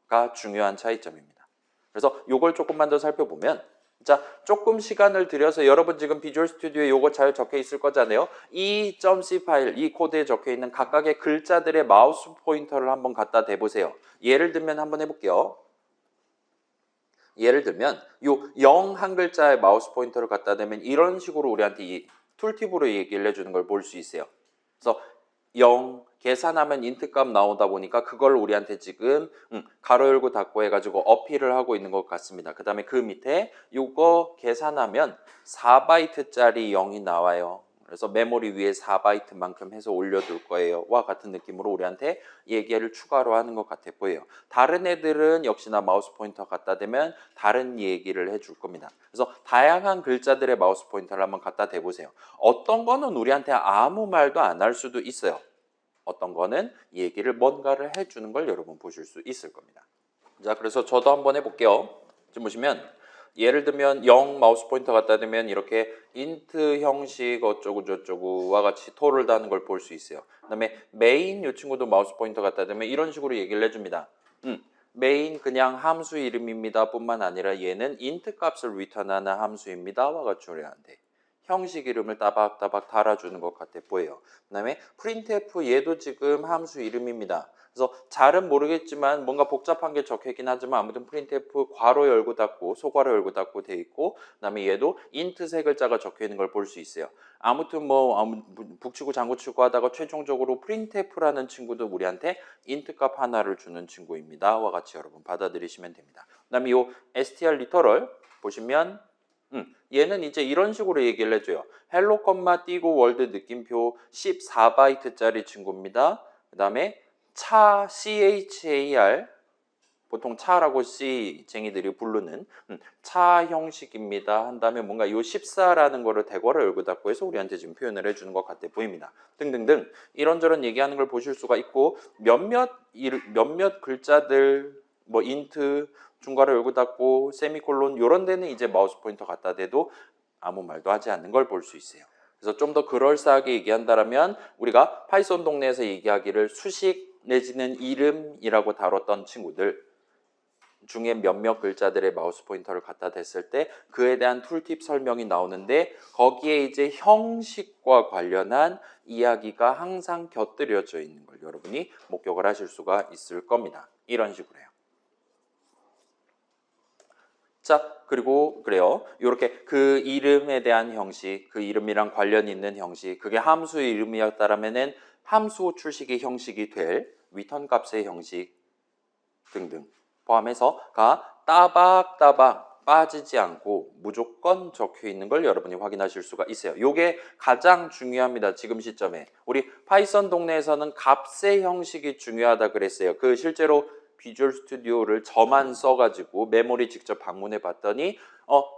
A: 거가 중요한 차이점입니다. 그래서 이걸 조금만 더 살펴보면 자, 조금 시간을 들여서 여러분 지금 비주얼 스튜디오에 요거 잘 적혀 있을 거잖아요. 이 .c 파일, 이 코드에 적혀 있는 각각의 글자들의 마우스 포인터를 한번 갖다 대보세요. 예를 들면 한번 해볼게요. 예를 들면 요 0 한 글자의 마우스 포인터를 갖다 대면 이런 식으로 우리한테 이 툴팁으로 얘기를 해주는 걸 볼 수 있어요. 그래서 0 계산하면 인트 값 나오다 보니까 그걸 우리한테 지금 가로 열고 닫고 해가지고 어필을 하고 있는 것 같습니다. 그 다음에 그 밑에 요거 계산하면 4바이트짜리 0이 나와요. 그래서 메모리 위에 4바이트만큼 해서 올려둘 거예요. 와 같은 느낌으로 우리한테 얘기를 추가로 하는 것 같아 보여요. 다른 애들은 역시나 마우스 포인터 갖다 대면 다른 얘기를 해줄 겁니다. 그래서 다양한 글자들의 마우스 포인터를 한번 갖다 대보세요. 어떤 거는 우리한테 아무 말도 안 할 수도 있어요. 어떤 거는 얘기를 뭔가를 해주는 걸 여러분 보실 수 있을 겁니다. 자, 그래서 저도 한번 해볼게요. 지금 보시면 예를 들면 0 마우스 포인터 갖다 대면 이렇게 int 형식 어쩌고 저쩌고와 같이 토를 다는 걸 볼 수 있어요. 그다음에 main 이 친구도 마우스 포인터 갖다 대면 이런 식으로 얘기를 해줍니다. main 그냥 함수 이름입니다 뿐만 아니라 얘는 int 값을 리턴하는 함수입니다와 같이 우리한테 형식 이름을 따박따박 달아주는 것 같아 보여요. 그 다음에 printf 얘도 지금 함수 이름입니다. 그래서 잘은 모르겠지만 뭔가 복잡한 게 적혀있긴 하지만 아무튼 printf 괄호 열고 닫고 소괄호 열고 닫고 돼 있고 그 다음에 얘도 int 세 글자가 적혀있는 걸 볼 수 있어요. 아무튼 뭐 북치고 장구치고 하다가 최종적으로 printf라는 친구도 우리한테 int 값 하나를 주는 친구입니다. 와 같이 여러분 받아들이시면 됩니다. 그 다음에 이 str literal 보시면 얘는 이제 이런 식으로 얘기를 해줘요. 헬로 컴마 띄고 월드 느낌표 14바이트짜리 친구입니다. 그 다음에 차 char 보통 차라고 C쟁이들이 부르는 차 형식입니다. 한 다음에 뭔가 요 14라는 거를 대괄호 열고 닫고 해서 우리한테 지금 표현을 해주는 것 같아 보입니다. 등등등 이런저런 얘기하는 걸 보실 수가 있고 몇몇 글자들 뭐 인트 중괄호 열고 닫고 세미콜론 이런 데는 이제 마우스 포인터 갖다 대도 아무 말도 하지 않는 걸 볼 수 있어요. 그래서 좀 더 그럴싸하게 얘기한다면 우리가 파이썬 동네에서 얘기하기를 수식 내지는 이름이라고 다뤘던 친구들 중에 몇몇 글자들의 마우스 포인터를 갖다 댔을 때 그에 대한 툴팁 설명이 나오는데 거기에 이제 형식과 관련한 이야기가 항상 곁들여져 있는 걸 여러분이 목격을 하실 수가 있을 겁니다. 이런 식으로 해요. 자, 그리고 그래요. 이렇게 그 이름에 대한 형식, 그 이름이랑 관련 있는 형식, 그게 함수의 이름이었다라면은 함수 출식의 형식이 될 리턴 값의 형식 등등 포함해서가 따박따박 빠지지 않고 무조건 적혀 있는 걸 여러분이 확인하실 수가 있어요. 이게 가장 중요합니다. 지금 시점에. 우리 파이썬 동네에서는 값의 형식이 중요하다 그랬어요. 그 실제로 비주얼 스튜디오를 저만 써가지고 메모리 직접 방문해 봤더니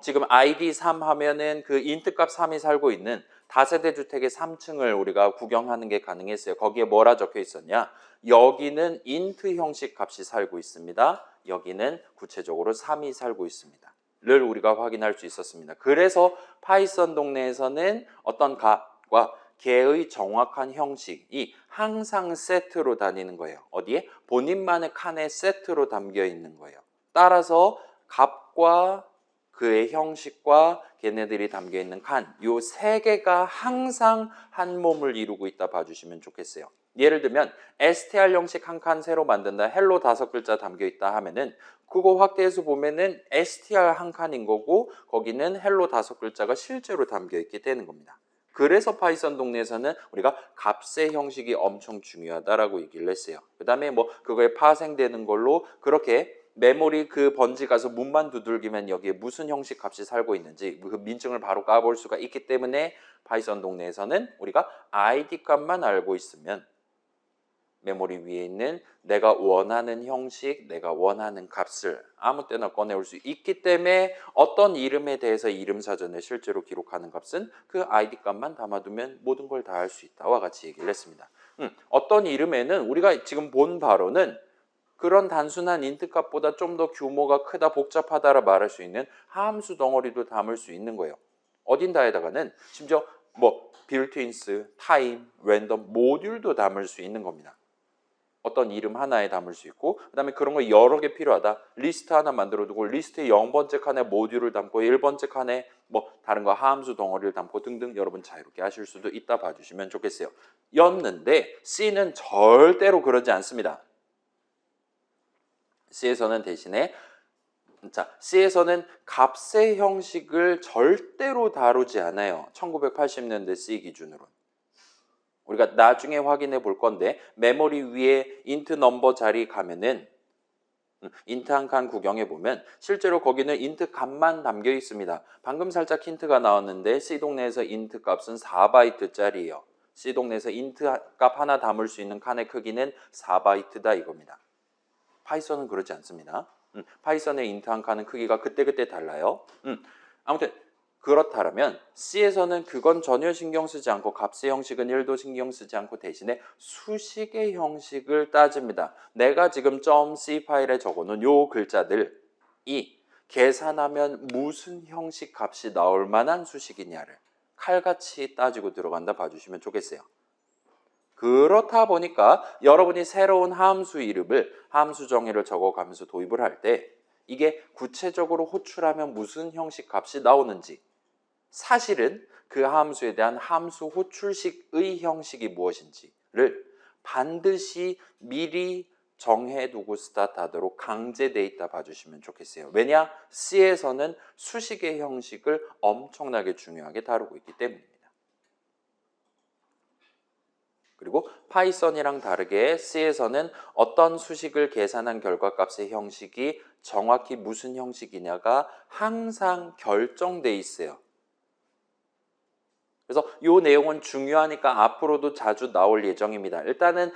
A: 지금 ID 3 하면은 그 인트 값 3이 살고 있는 다세대 주택의 3층을 우리가 구경하는 게 가능했어요. 거기에 뭐라 적혀 있었냐? 여기는 int 형식 값이 살고 있습니다. 여기는 구체적으로 3이 살고 있습니다. 를 우리가 확인할 수 있었습니다. 그래서 파이썬 동네에서는 어떤 값과 걔의 정확한 형식이 항상 세트로 다니는 거예요. 어디에? 본인만의 칸에 세트로 담겨 있는 거예요. 따라서 값과 그의 형식과 걔네들이 담겨 있는 칸, 요 세 개가 항상 한 몸을 이루고 있다 봐주시면 좋겠어요. 예를 들면 str 형식 한 칸 새로 만든다, 헬로 5글자 담겨 있다 하면은 그거 확대해서 보면은 str 한 칸인 거고 거기는 헬로 5글자가 실제로 담겨 있게 되는 겁니다. 그래서 파이썬 동네에서는 우리가 값의 형식이 엄청 중요하다라고 얘기를 했어요. 그 다음에 뭐 그거에 파생되는 걸로 그렇게 메모리 그 번지 가서 문만 두들기면 여기에 무슨 형식 값이 살고 있는지 그 민증을 바로 까볼 수가 있기 때문에 파이썬 동네에서는 우리가 id 값만 알고 있으면 메모리 위에 있는 내가 원하는 형식, 내가 원하는 값을 아무 때나 꺼내올 수 있기 때문에 어떤 이름에 대해서 이름 사전에 실제로 기록하는 값은 그 id 값만 담아두면 모든 걸 다 할 수 있다와 같이 얘기를 했습니다. 어떤 이름에는 우리가 지금 본 바로는 그런 단순한 int 값보다 좀 더 규모가 크다, 복잡하다라 말할 수 있는 함수 덩어리도 담을 수 있는 거예요. 어딘가에다가는 심지어 뭐 빌트인스, 타임, 랜덤, 모듈도 담을 수 있는 겁니다. 어떤 이름 하나에 담을 수 있고 그 다음에 그런 거 여러 개 필요하다. 리스트 하나 만들어 두고 리스트의 0번째 칸에 모듈을 담고 1번째 칸에 뭐 다른 거 함수 덩어리를 담고 등등 여러분 자유롭게 하실 수도 있다 봐주시면 좋겠어요. 였는데 C는 절대로 그러지 않습니다. C에서는 대신에 C에서는 값의 형식을 절대로 다루지 않아요. 1980년대 C 기준으로. 우리가 나중에 확인해 볼 건데 메모리 위에 int 넘버 자리 가면은 int 한 칸 구경해 보면 실제로 거기는 int 값만 담겨 있습니다. 방금 살짝 힌트가 나왔는데 C 동네에서 int 값은 4바이트짜리예요. C 동네에서 int 값 하나 담을 수 있는 칸의 크기는 4바이트다 이겁니다. 파이썬은 그렇지 않습니다. 파이썬의 int 한 칸은 크기가 그때그때 달라요. 아무튼 그렇다면 C에서는 그건 전혀 신경 쓰지 않고 값의 형식은 1도 신경 쓰지 않고 대신에 수식의 형식을 따집니다. 내가 지금 .c 파일에 적어놓은 요 글자들이 계산하면 무슨 형식 값이 나올 만한 수식이냐를 칼같이 따지고 들어간다 봐주시면 좋겠어요. 그렇다 보니까 여러분이 새로운 함수 이름을 함수 정의를 적어가면서 도입을 할 때 이게 구체적으로 호출하면 무슨 형식 값이 나오는지, 사실은 그 함수에 대한 함수 호출식의 형식이 무엇인지를 반드시 미리 정해두고 스타트하도록 강제돼 있다 봐주시면 좋겠어요. 왜냐? C에서는 수식의 형식을 엄청나게 중요하게 다루고 있기 때문입니다. 그리고 파이썬이랑 다르게 C에서는 어떤 수식을 계산한 결과값의 형식이 정확히 무슨 형식이냐가 항상 결정돼 있어요. 그래서 이 내용은 중요하니까 앞으로도 자주 나올 예정입니다. 일단은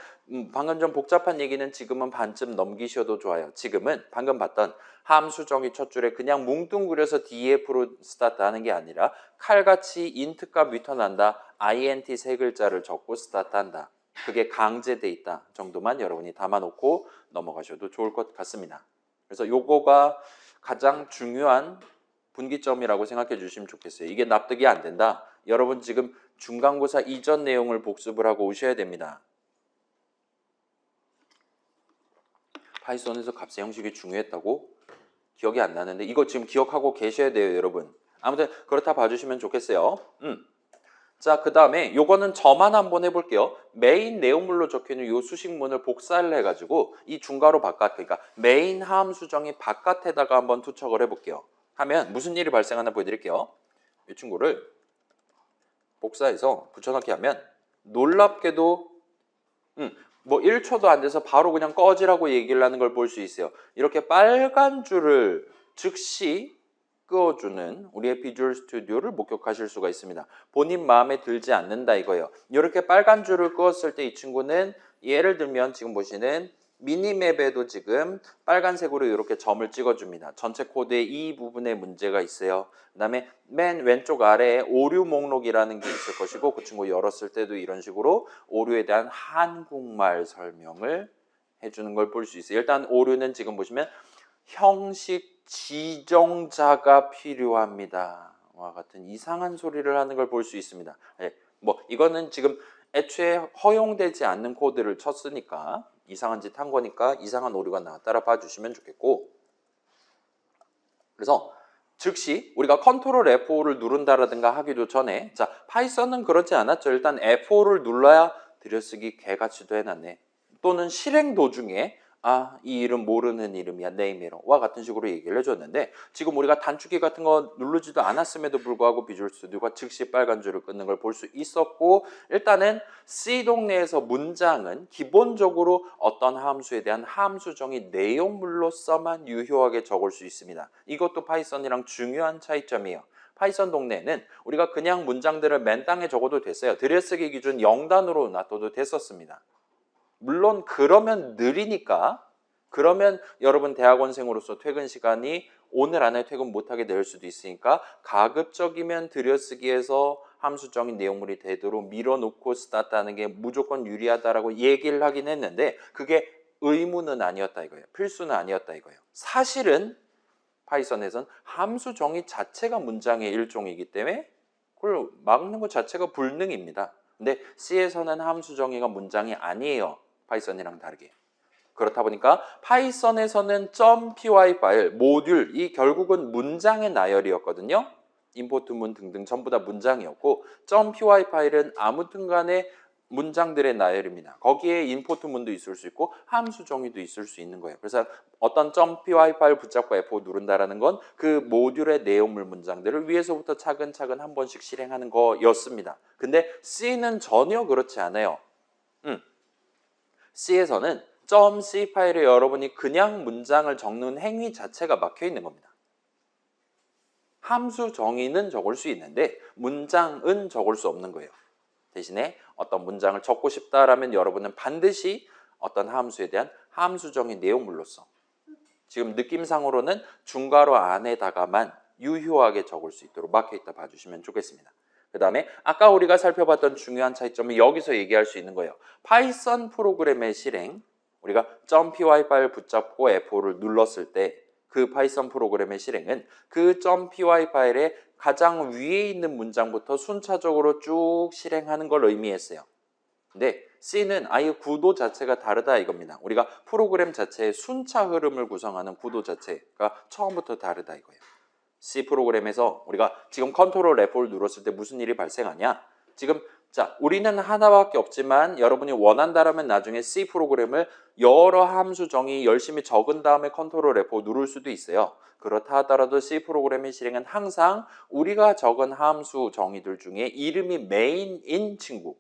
A: 방금 전 복잡한 얘기는 지금은 반쯤 넘기셔도 좋아요. 지금은 방금 봤던 함수 정의 첫 줄에 그냥 뭉뚱그려서 DF로 스타트하는 게 아니라 칼같이 인트 값 리턴한다, int 세 글자를 적고 스타트한다. 그게 강제돼 있다 정도만 여러분이 담아놓고 넘어가셔도 좋을 것 같습니다. 그래서 요거가 가장 중요한 분기점이라고 생각해 주시면 좋겠어요. 이게 납득이 안 된다. 여러분 지금 중간고사 이전 내용을 복습을 하고 오셔야 됩니다. 파이썬에서 값의 형식이 중요했다고? 기억이 안 나는데 이거 지금 기억하고 계셔야 돼요, 여러분. 아무튼 그렇다 봐주시면 좋겠어요. 자, 그 다음에 요거는 저만 한번 해볼게요. 메인 내용물로 적혀있는 요 수식문을 복사를 해가지고 이 중괄호 바깥, 그러니까 메인 함수 정의 바깥에다가 한번 투척을 해볼게요. 하면 무슨 일이 발생하나 보여드릴게요. 이 친구를 복사해서 붙여넣기 하면 놀랍게도 뭐 1초도 안 돼서 바로 그냥 꺼지라고 얘기를 하는 걸 볼 수 있어요. 이렇게 빨간 줄을 즉시 끄어주는 우리의 비주얼 스튜디오를 목격하실 수가 있습니다. 본인 마음에 들지 않는다 이거예요. 이렇게 빨간 줄을 끄었을 때 이 친구는 예를 들면 지금 보시는 미니맵에도 지금 빨간색으로 이렇게 점을 찍어줍니다. 전체 코드의 이 부분에 문제가 있어요. 그 다음에 맨 왼쪽 아래에 오류 목록이라는 게 있을 것이고 그 친구 열었을 때도 이런 식으로 오류에 대한 한국말 설명을 해주는 걸 볼 수 있어요. 일단 오류는 지금 보시면 형식 지정자가 필요합니다. 와 같은 이상한 소리를 하는 걸 볼 수 있습니다. 네, 뭐 이거는 지금 애초에 허용되지 않는 코드를 쳤으니까 이상한 짓 한 거니까 이상한 오류가 나왔다라 봐주시면 좋겠고, 그래서 즉시 우리가 컨트롤 F5를 누른다라든가 하기도 전에, 자 파이썬은 그렇지 않았죠. 일단 F5를 눌러야 들여쓰기 개같이도 해놨네. 또는 실행 도중에 이 이름 모르는 이름이야, 네이메로와 같은 식으로 얘기를 해줬는데 지금 우리가 단축키 같은 거 누르지도 않았음에도 불구하고 비주얼 스튜디오가 즉시 빨간 줄을 끊는 걸 볼 수 있었고, 일단은 C 동네에서 문장은 기본적으로 어떤 함수에 대한 함수 정의 내용물로서만 유효하게 적을 수 있습니다. 이것도 파이썬이랑 중요한 차이점이에요. 파이썬 동네에는 우리가 그냥 문장들을 맨 땅에 적어도 됐어요. 들여쓰기 기준 0단으로 놔둬도 됐었습니다. 물론 그러면 느리니까, 그러면 여러분 대학원생으로서 퇴근 시간이 오늘 안에 퇴근 못하게 될 수도 있으니까 가급적이면 들여쓰기에서 함수적인 내용물이 되도록 밀어놓고 스타트하는 게 무조건 유리하다라고 얘기를 하긴 했는데 그게 의무는 아니었다 이거예요. 필수는 아니었다 이거예요. 사실은 파이썬에선 함수 정의 자체가 문장의 일종이기 때문에 그걸 막는 것 자체가 불능입니다. 근데 C에서는 함수 정의가 문장이 아니에요. 파이썬이랑 다르게. 그렇다 보니까 파이썬에서는 .py 파일, 모듈, 이 결국은 문장의 나열이었거든요. 임포트 문 등등 전부 다 문장이었고 .py 파일은 아무튼 간에 문장들의 나열입니다. 거기에 임포트 문도 있을 수 있고 함수 정의도 있을 수 있는 거예요. 그래서 어떤 .py 파일 붙잡고 F5 누른다라는 건 그 모듈의 내용물 문장들을 위에서부터 차근차근 한 번씩 실행하는 거였습니다. 근데 C는 전혀 그렇지 않아요. C에서는 .c 파일에 여러분이 그냥 문장을 적는 행위 자체가 막혀 있는 겁니다. 함수 정의는 적을 수 있는데 문장은 적을 수 없는 거예요. 대신에 어떤 문장을 적고 싶다라면 여러분은 반드시 어떤 함수에 대한 함수 정의 내용물로서 지금 느낌상으로는 중괄호 안에다가만 유효하게 적을 수 있도록 막혀 있다 봐주시면 좋겠습니다. 그 다음에 아까 우리가 살펴봤던 중요한 차이점은 여기서 얘기할 수 있는 거예요. 파이썬 프로그램의 실행, 우리가 .py 파일 붙잡고 F5를 눌렀을 때 그 파이썬 프로그램의 실행은 그 .py 파일의 가장 위에 있는 문장부터 순차적으로 쭉 실행하는 걸 의미했어요. 근데 C는 아예 구도 자체가 다르다 이겁니다. 우리가 프로그램 자체의 순차 흐름을 구성하는 구도 자체가 처음부터 다르다 이거예요. C 프로그램에서 우리가 지금 컨트롤 F4를 눌렀을 때 무슨 일이 발생하냐? 지금 자, 우리는 하나밖에 없지만 여러분이 원한다라면 나중에 C 프로그램을 여러 함수 정의 열심히 적은 다음에 컨트롤 F4 누를 수도 있어요. 그렇다 하더라도 C 프로그램의 실행은 항상 우리가 적은 함수 정의들 중에 이름이 메인인 친구,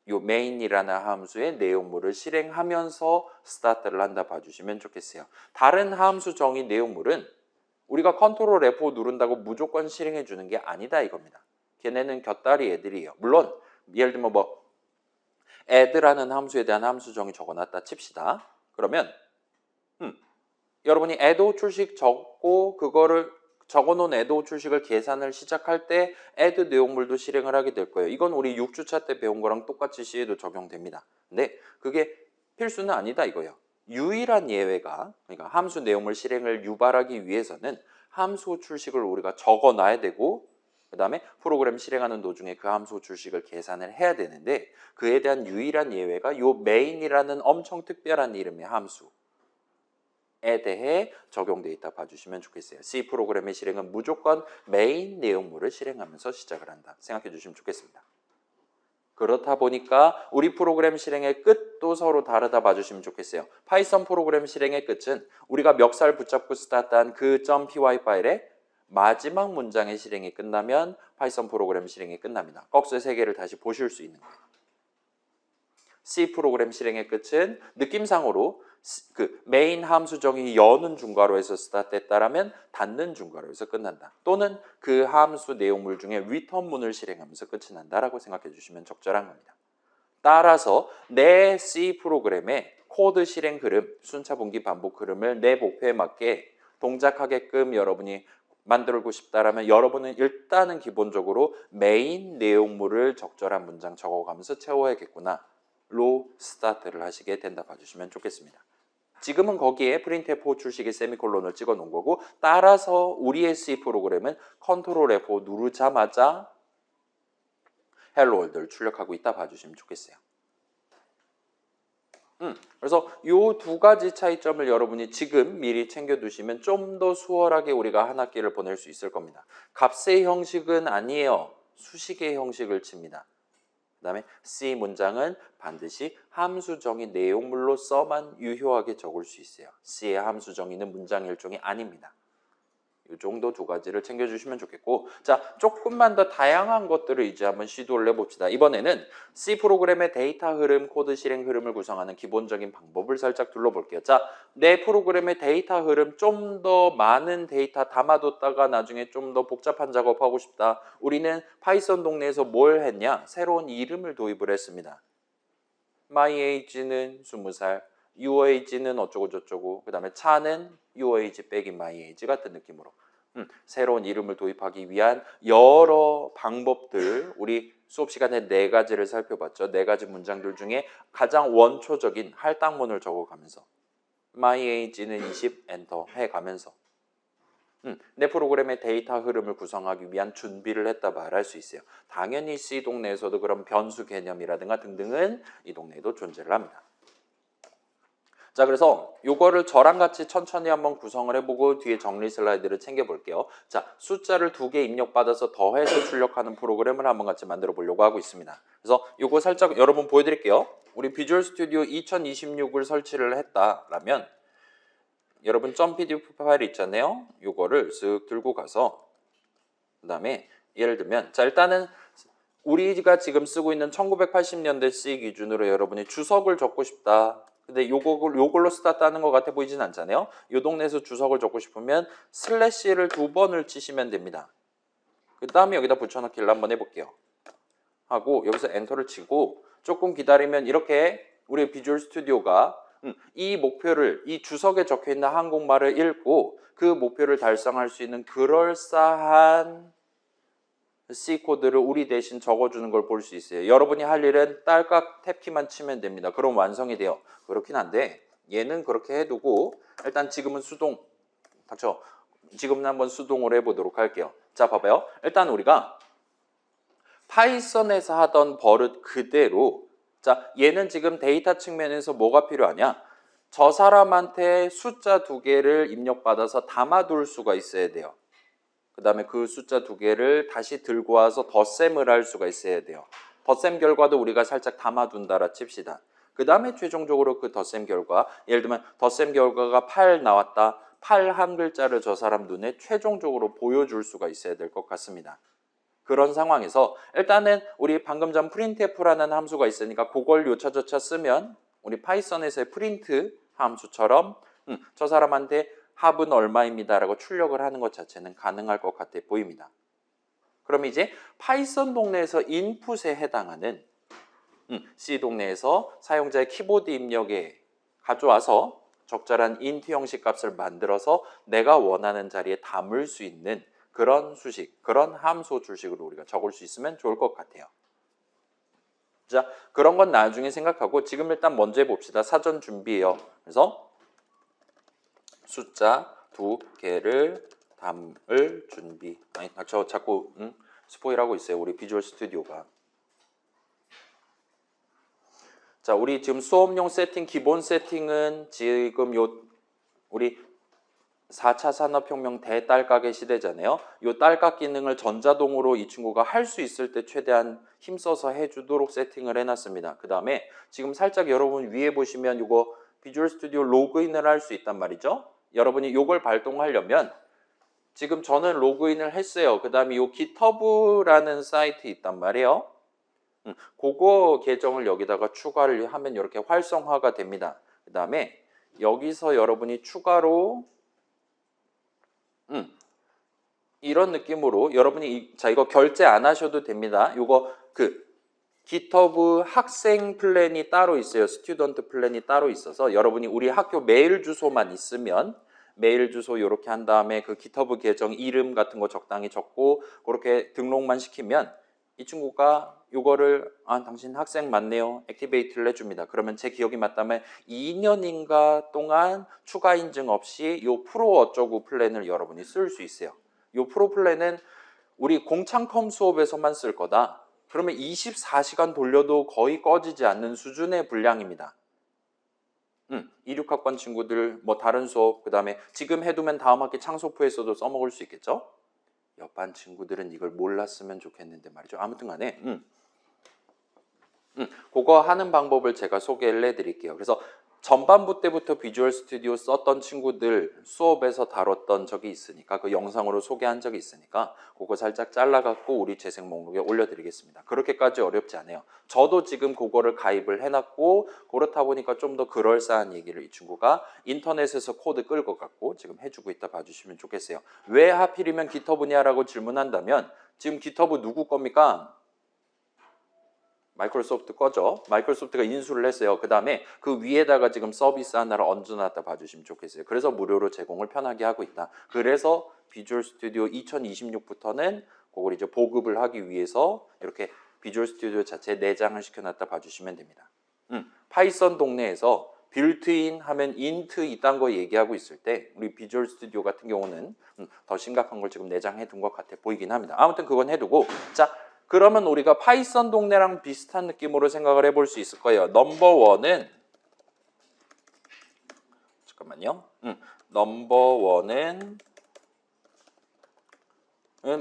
A: 요 main이라는 함수의 내용물을 실행하면서 스타트를 한다 봐주시면 좋겠어요. 다른 함수 정의 내용물은 우리가 컨트롤 F5 누른다고 무조건 실행해 주는 게 아니다 이겁니다. 걔네는 곁다리 애들이에요. 물론 예를 들면 뭐 add라는 함수에 대한 함수 정의 적어놨다 칩시다. 그러면 여러분이 add 출식 적고 그거를 적어놓은 add 출식을 계산을 시작할 때 add 내용물도 실행을 하게 될 거예요. 이건 우리 6주차 때 배운 거랑 똑같이 C에도 적용됩니다. 근데 그게 필수는 아니다 이거예요. 유일한 예외가, 그러니까 함수 내용물 실행을 유발하기 위해서는 함수 출식을 우리가 적어놔야 되고 그 다음에 프로그램 실행하는 도중에 그 함수 출식을 계산을 해야 되는데 그에 대한 유일한 예외가 요 main이라는 엄청 특별한 이름의 함수 에 대해 적용되어 있다 봐주시면 좋겠어요. C 프로그램의 실행은 무조건 메인 내용물을 실행하면서 시작을 한다. 생각해 주시면 좋겠습니다. 그렇다 보니까 우리 프로그램 실행의 끝도 서로 다르다 봐주시면 좋겠어요. 파이썬 프로그램 실행의 끝은 우리가 멱살 붙잡고 스타트한 그 .py 파일의 마지막 문장의 실행이 끝나면 파이썬 프로그램 실행이 끝납니다. 꺽쇠 3개를 다시 보실 수 있는 거예요. C 프로그램 실행의 끝은 느낌상으로 그 메인 함수 정의 여는 중괄호에서 스타트했다라면 닫는 중괄호에서 끝난다. 또는 그 함수 내용물 중에 return문을 실행하면서 끝이 난다라고 생각해 주시면 적절한 겁니다. 따라서 내 C 프로그램의 코드 실행 흐름, 순차 분기 반복 흐름을 내 목표에 맞게 동작하게끔 여러분이 만들고 싶다라면 여러분은 일단은 기본적으로 메인 내용물을 적절한 문장 적어가면서 채워야겠구나. 로 스타트를 하시게 된다 봐주시면 좋겠습니다. 지금은 거기에 printf 출식의 세미콜론을 찍어 놓은 거고 따라서 우리의 C 프로그램은 컨트롤 F5 누르자마자 헬로 월드를 출력하고 있다 봐주시면 좋겠어요. 그래서 이 두 가지 차이점을 여러분이 지금 미리 챙겨두시면 좀 더 수월하게 우리가 한 학기를 보낼 수 있을 겁니다. 값의 형식은 아니에요. 수식의 형식을 칩니다. 그 다음에 C 문장은 반드시 함수 정의 내용물로서만 유효하게 적을 수 있어요. C의 함수 정의는 문장 일종이 아닙니다. 이 정도 두 가지를 챙겨주시면 좋겠고 자 조금만 더 다양한 것들을 이제 한번 시도를 해봅시다. 이번에는 C 프로그램의 데이터 흐름, 코드 실행 흐름을 구성하는 기본적인 방법을 살짝 둘러볼게요. 자, 내 프로그램의 데이터 흐름 좀 더 많은 데이터 담아뒀다가 나중에 좀 더 복잡한 작업하고 싶다. 우리는 파이썬 동네에서 뭘 했냐? 새로운 이름을 도입을 했습니다. myAge는 20살, UAG는 어쩌고 저쩌고 그 다음에 차는 UAG 빼기 myAge 같은 느낌으로 새로운 이름을 도입하기 위한 여러 방법들 우리 수업 시간에 4가지를 살펴봤죠. 4가지 문장들 중에 가장 원초적인 할당문을 적어가면서 myAge는 20 엔터 해가면서 내 프로그램의 데이터 흐름을 구성하기 위한 준비를 했다 말할 수 있어요. 당연히 C 동네에서도 그런 변수 개념이라든가 등등은 이 동네에도 존재를 합니다. 자, 그래서 요거를 저랑 같이 천천히 한번 구성을 해보고 뒤에 정리 슬라이드를 챙겨볼게요. 자, 숫자를 2개 입력받아서 더해서 출력하는 프로그램을 한번 같이 만들어 보려고 하고 있습니다. 그래서 요거 살짝 여러분 보여드릴게요. 우리 비주얼 스튜디오 2026을 설치를 했다라면 여러분 .pdf 파일 있잖아요. 요거를 쓱 들고 가서 그 다음에 예를 들면 자 일단은 우리가 지금 쓰고 있는 1980년대 C 기준으로 여러분이 주석을 적고 싶다. 근데 요걸로 스타트하는 것 같아 보이진 않잖아요. 요 동네에서 주석을 적고 싶으면 슬래시를 2번을 치시면 됩니다. 그 다음에 여기다 붙여넣기를 한번 해볼게요. 하고 여기서 엔터를 치고 조금 기다리면 이렇게 우리 비주얼 스튜디오가 이 목표를 이 주석에 적혀있는 한국말을 읽고 그 목표를 달성할 수 있는 그럴싸한 C 코드를 우리 대신 적어주는 걸 볼 수 있어요. 여러분이 할 일은 딸깍 탭키만 치면 됩니다. 그럼 완성이 돼요. 그렇긴 한데 얘는 그렇게 해두고 일단 지금은 수동, 닥쳐. 지금은 한번 수동으로 해보도록 할게요. 자, 봐봐요. 일단 우리가 파이썬에서 하던 버릇 그대로, 자, 얘는 지금 데이터 측면에서 뭐가 필요하냐? 저 사람한테 숫자 2개를 입력받아서 담아둘 수가 있어야 돼요. 그 다음에 그 숫자 2개를 다시 들고 와서 덧셈을 할 수가 있어야 돼요. 덧셈 결과도 우리가 살짝 담아둔다라 칩시다. 그 다음에 최종적으로 그 덧셈 결과, 예를 들면 덧셈 결과가 8 나왔다. 8 한 글자를 저 사람 눈에 최종적으로 보여줄 수가 있어야 될 것 같습니다. 그런 상황에서 일단은 우리 방금 전 printf라는 함수가 있으니까 그걸 요차저차 쓰면 우리 파이썬에서의 print 함수처럼 저 사람한테 합은 얼마입니다 라고 출력을 하는 것 자체는 가능할 것 같아 보입니다. 그럼 이제 파이썬 동네에서 인풋에 해당하는 C 동네에서 사용자의 키보드 입력에 가져와서 적절한 int 형식 값을 만들어서 내가 원하는 자리에 담을 수 있는 그런 수식, 그런 함수 줄식으로 우리가 적을 수 있으면 좋을 것 같아요. 자, 그런 건 나중에 생각하고 지금 일단 먼저 해봅시다. 사전 준비해요. 그래서 숫자 2개를 담을 준비. 아니, 저 자꾸 스포일하고 있어요. 우리 비주얼 스튜디오가. 자, 우리 지금 수업용 세팅, 기본 세팅은 지금 우리 4차 산업혁명 대딸깍의 시대잖아요. 이 딸깍 기능을 전자동으로 이 친구가 할 수 있을 때 최대한 힘써서 해주도록 세팅을 해놨습니다. 그 다음에 지금 살짝 여러분 위에 보시면 이거 비주얼 스튜디오 로그인을 할 수 있단 말이죠. 여러분이 이걸 발동하려면 지금 저는 로그인을 했어요. 그 다음에 이 GitHub라는 사이트 있단 말이에요. 그거 계정을 여기다가 추가를 하면 이렇게 활성화가 됩니다. 그 다음에 여기서 여러분이 추가로 이런 느낌으로 여러분이 자 이거 결제 안 하셔도 됩니다. 이거 그 GitHub 학생 플랜이 따로 있어요. 스튜던트 플랜이 따로 있어서 여러분이 우리 학교 메일 주소만 있으면 메일 주소 이렇게 한 다음에 그 GitHub 계정 이름 같은 거 적당히 적고 그렇게 등록만 시키면 이 친구가 이거를 당신 학생 맞네요. 액티베이트를 해줍니다. 그러면 제 기억이 맞다면 2년인가 동안 추가 인증 없이 이 프로 어쩌고 플랜을 여러분이 쓸 수 있어요. 이 프로 플랜은 우리 공창컴 수업에서만 쓸 거다. 그러면 24시간 돌려도 거의 꺼지지 않는 수준의 분량입니다. 26학번 친구들 뭐 다른 수업 그 다음에 지금 해두면 다음 학기 창소프에서도 써먹을 수 있겠죠? 옆반 친구들은 이걸 몰랐으면 좋겠는데 말이죠. 아무튼 간에 그거 하는 방법을 제가 소개를 해드릴게요. 그래서 전반부 때부터 비주얼 스튜디오 썼던 친구들 수업에서 다뤘던 적이 있으니까 그 영상으로 소개한 적이 있으니까 그거 살짝 잘라갖고 우리 재생 목록에 올려드리겠습니다. 그렇게까지 어렵지 않아요. 저도 지금 그거를 가입을 해놨고 그렇다 보니까 좀 더 그럴싸한 얘기를 이 친구가 인터넷에서 코드 끌고 갖고 지금 해주고 있다 봐주시면 좋겠어요. 왜 하필이면 GitHub냐라고 질문한다면 지금 GitHub 누구 겁니까? 마이크로소프트 거죠. 마이크로소프트가 인수를 했어요. 그 다음에 그 위에다가 지금 서비스 하나를 얹어놨다 봐주시면 좋겠어요. 그래서 무료로 제공을 편하게 하고 있다. 그래서 비주얼 스튜디오 2026부터는 그걸 이제 보급을 하기 위해서 이렇게 비주얼 스튜디오 자체에 내장을 시켜놨다 봐주시면 됩니다. 파이썬 동네에서 빌트인 하면 인트 이딴 거 얘기하고 있을 때 우리 비주얼 스튜디오 같은 경우는 더 심각한 걸 지금 내장해 둔 것 같아 보이긴 합니다. 아무튼 그건 해두고 자 그러면 우리가 파이썬 동네랑 비슷한 느낌으로 생각을 해볼 수 있을 거예요. 넘버원은 잠깐만요. 넘버원은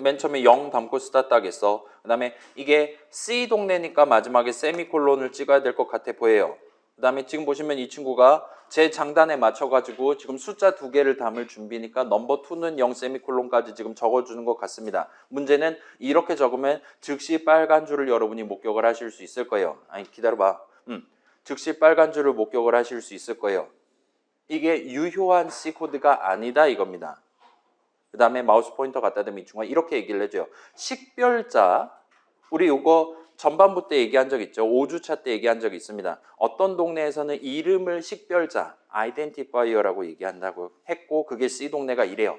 A: 맨 처음에 0 담고 스타트 하겠어. 그 다음에 이게 C 동네니까 마지막에 세미콜론을 찍어야 될 것 같아 보여요. 그 다음에 지금 보시면 이 친구가 제 장단에 맞춰가지고 지금 숫자 2개를 담을 준비니까 넘버 2는 0 세미콜론까지 지금 적어주는 것 같습니다. 문제는 이렇게 적으면 즉시 빨간 줄을 여러분이 목격을 하실 수 있을 거예요. 아니 기다려봐. 즉시 빨간 줄을 목격을 하실 수 있을 거예요. 이게 유효한 C 코드가 아니다 이겁니다. 그 다음에 마우스 포인터 갖다 대면 이 친구가 이렇게 얘기를 해줘요. 식별자, 우리 요거 전반부 때 얘기한 적 있죠. 5주차 때 얘기한 적이 있습니다. 어떤 동네에서는 이름을 식별자, 아이덴티파이어라고 얘기한다고 했고 그게 C 동네가 이래요.